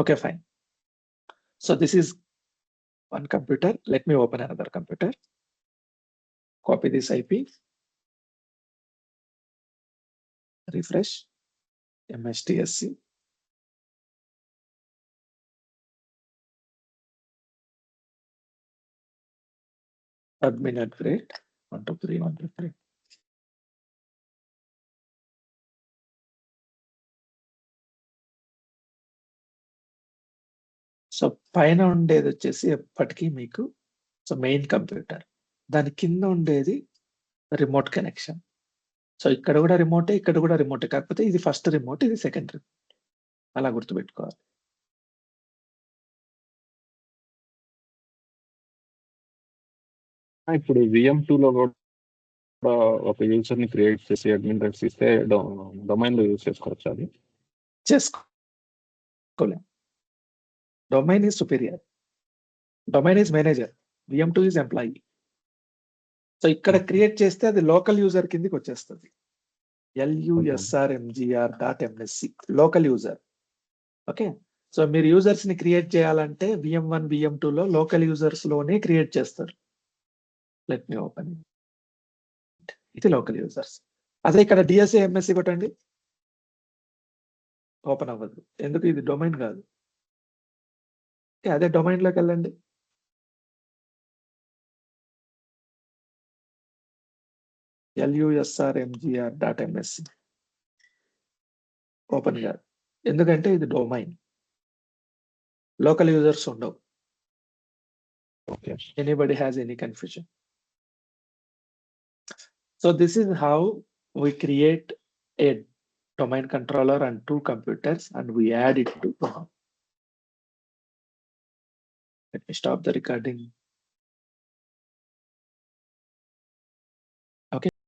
Okay fine. So this is one computer. Let me open another computer. Copy this IP, refresh, MSTSC. Admin @123 123. So పైన ఉండేది వచ్చేసి ఎప్పటికీ మీకు సో మెయిన్ కంప్యూటర్, దాని కింద ఉండేది రిమోట్ కనెక్షన్. సో ఇక్కడ కూడా రిమోటే, ఇక్కడ కూడా రిమోటే, కాకపోతే ఇది ఫస్ట్ రిమోట్, ఇది సెకండ్ రిమోట్. అలా గుర్తుపెట్టుకోవాలి. ఇప్పుడు VM2 లో కూడా ఒక యూజర్ ని క్రియేట్ చేసి అడ్మిన్ రైట్స్ ఇస్తే డొమైన్ లో యూజ్ చేసుకోవచ్చు. అది చేసుకోలేం. Domain is superior, domain is manager, VM2 is employee. So ఇక్కడ క్రియేట్ చేస్తే అది లోకల్ యూజర్ కిందకి వచ్చేస్తుంది. LUSRMGR.MSC local user. Okay, so మీరు యూజర్స్ ని క్రియేట్ చేయాలంటే VM1 VM2 లో లోకల్ యూజర్స్ లోనే క్రియేట్ చేస్తారు. లెట్ మీ ఓపెన్, ఇది లోకల్ యూజర్స్. అదే ఇక్కడ DSA MSC కొట్టండి, ఓపెన్ అవ్వదు. ఎందుకు? ఇది డొమైన్ కాదు. అదే డొమైన్ లోకి వెళ్ళండి, LUSRMGR.MSC ఓపెన్ కాదు. ఎందుకంటే ఇది డొమైన్. లోకల్ యూజర్స్ ఉండవు. Okay. Anybody has any confusion? So this is how we create a domain controller and 2 computers and we add it to Let me stop the recording.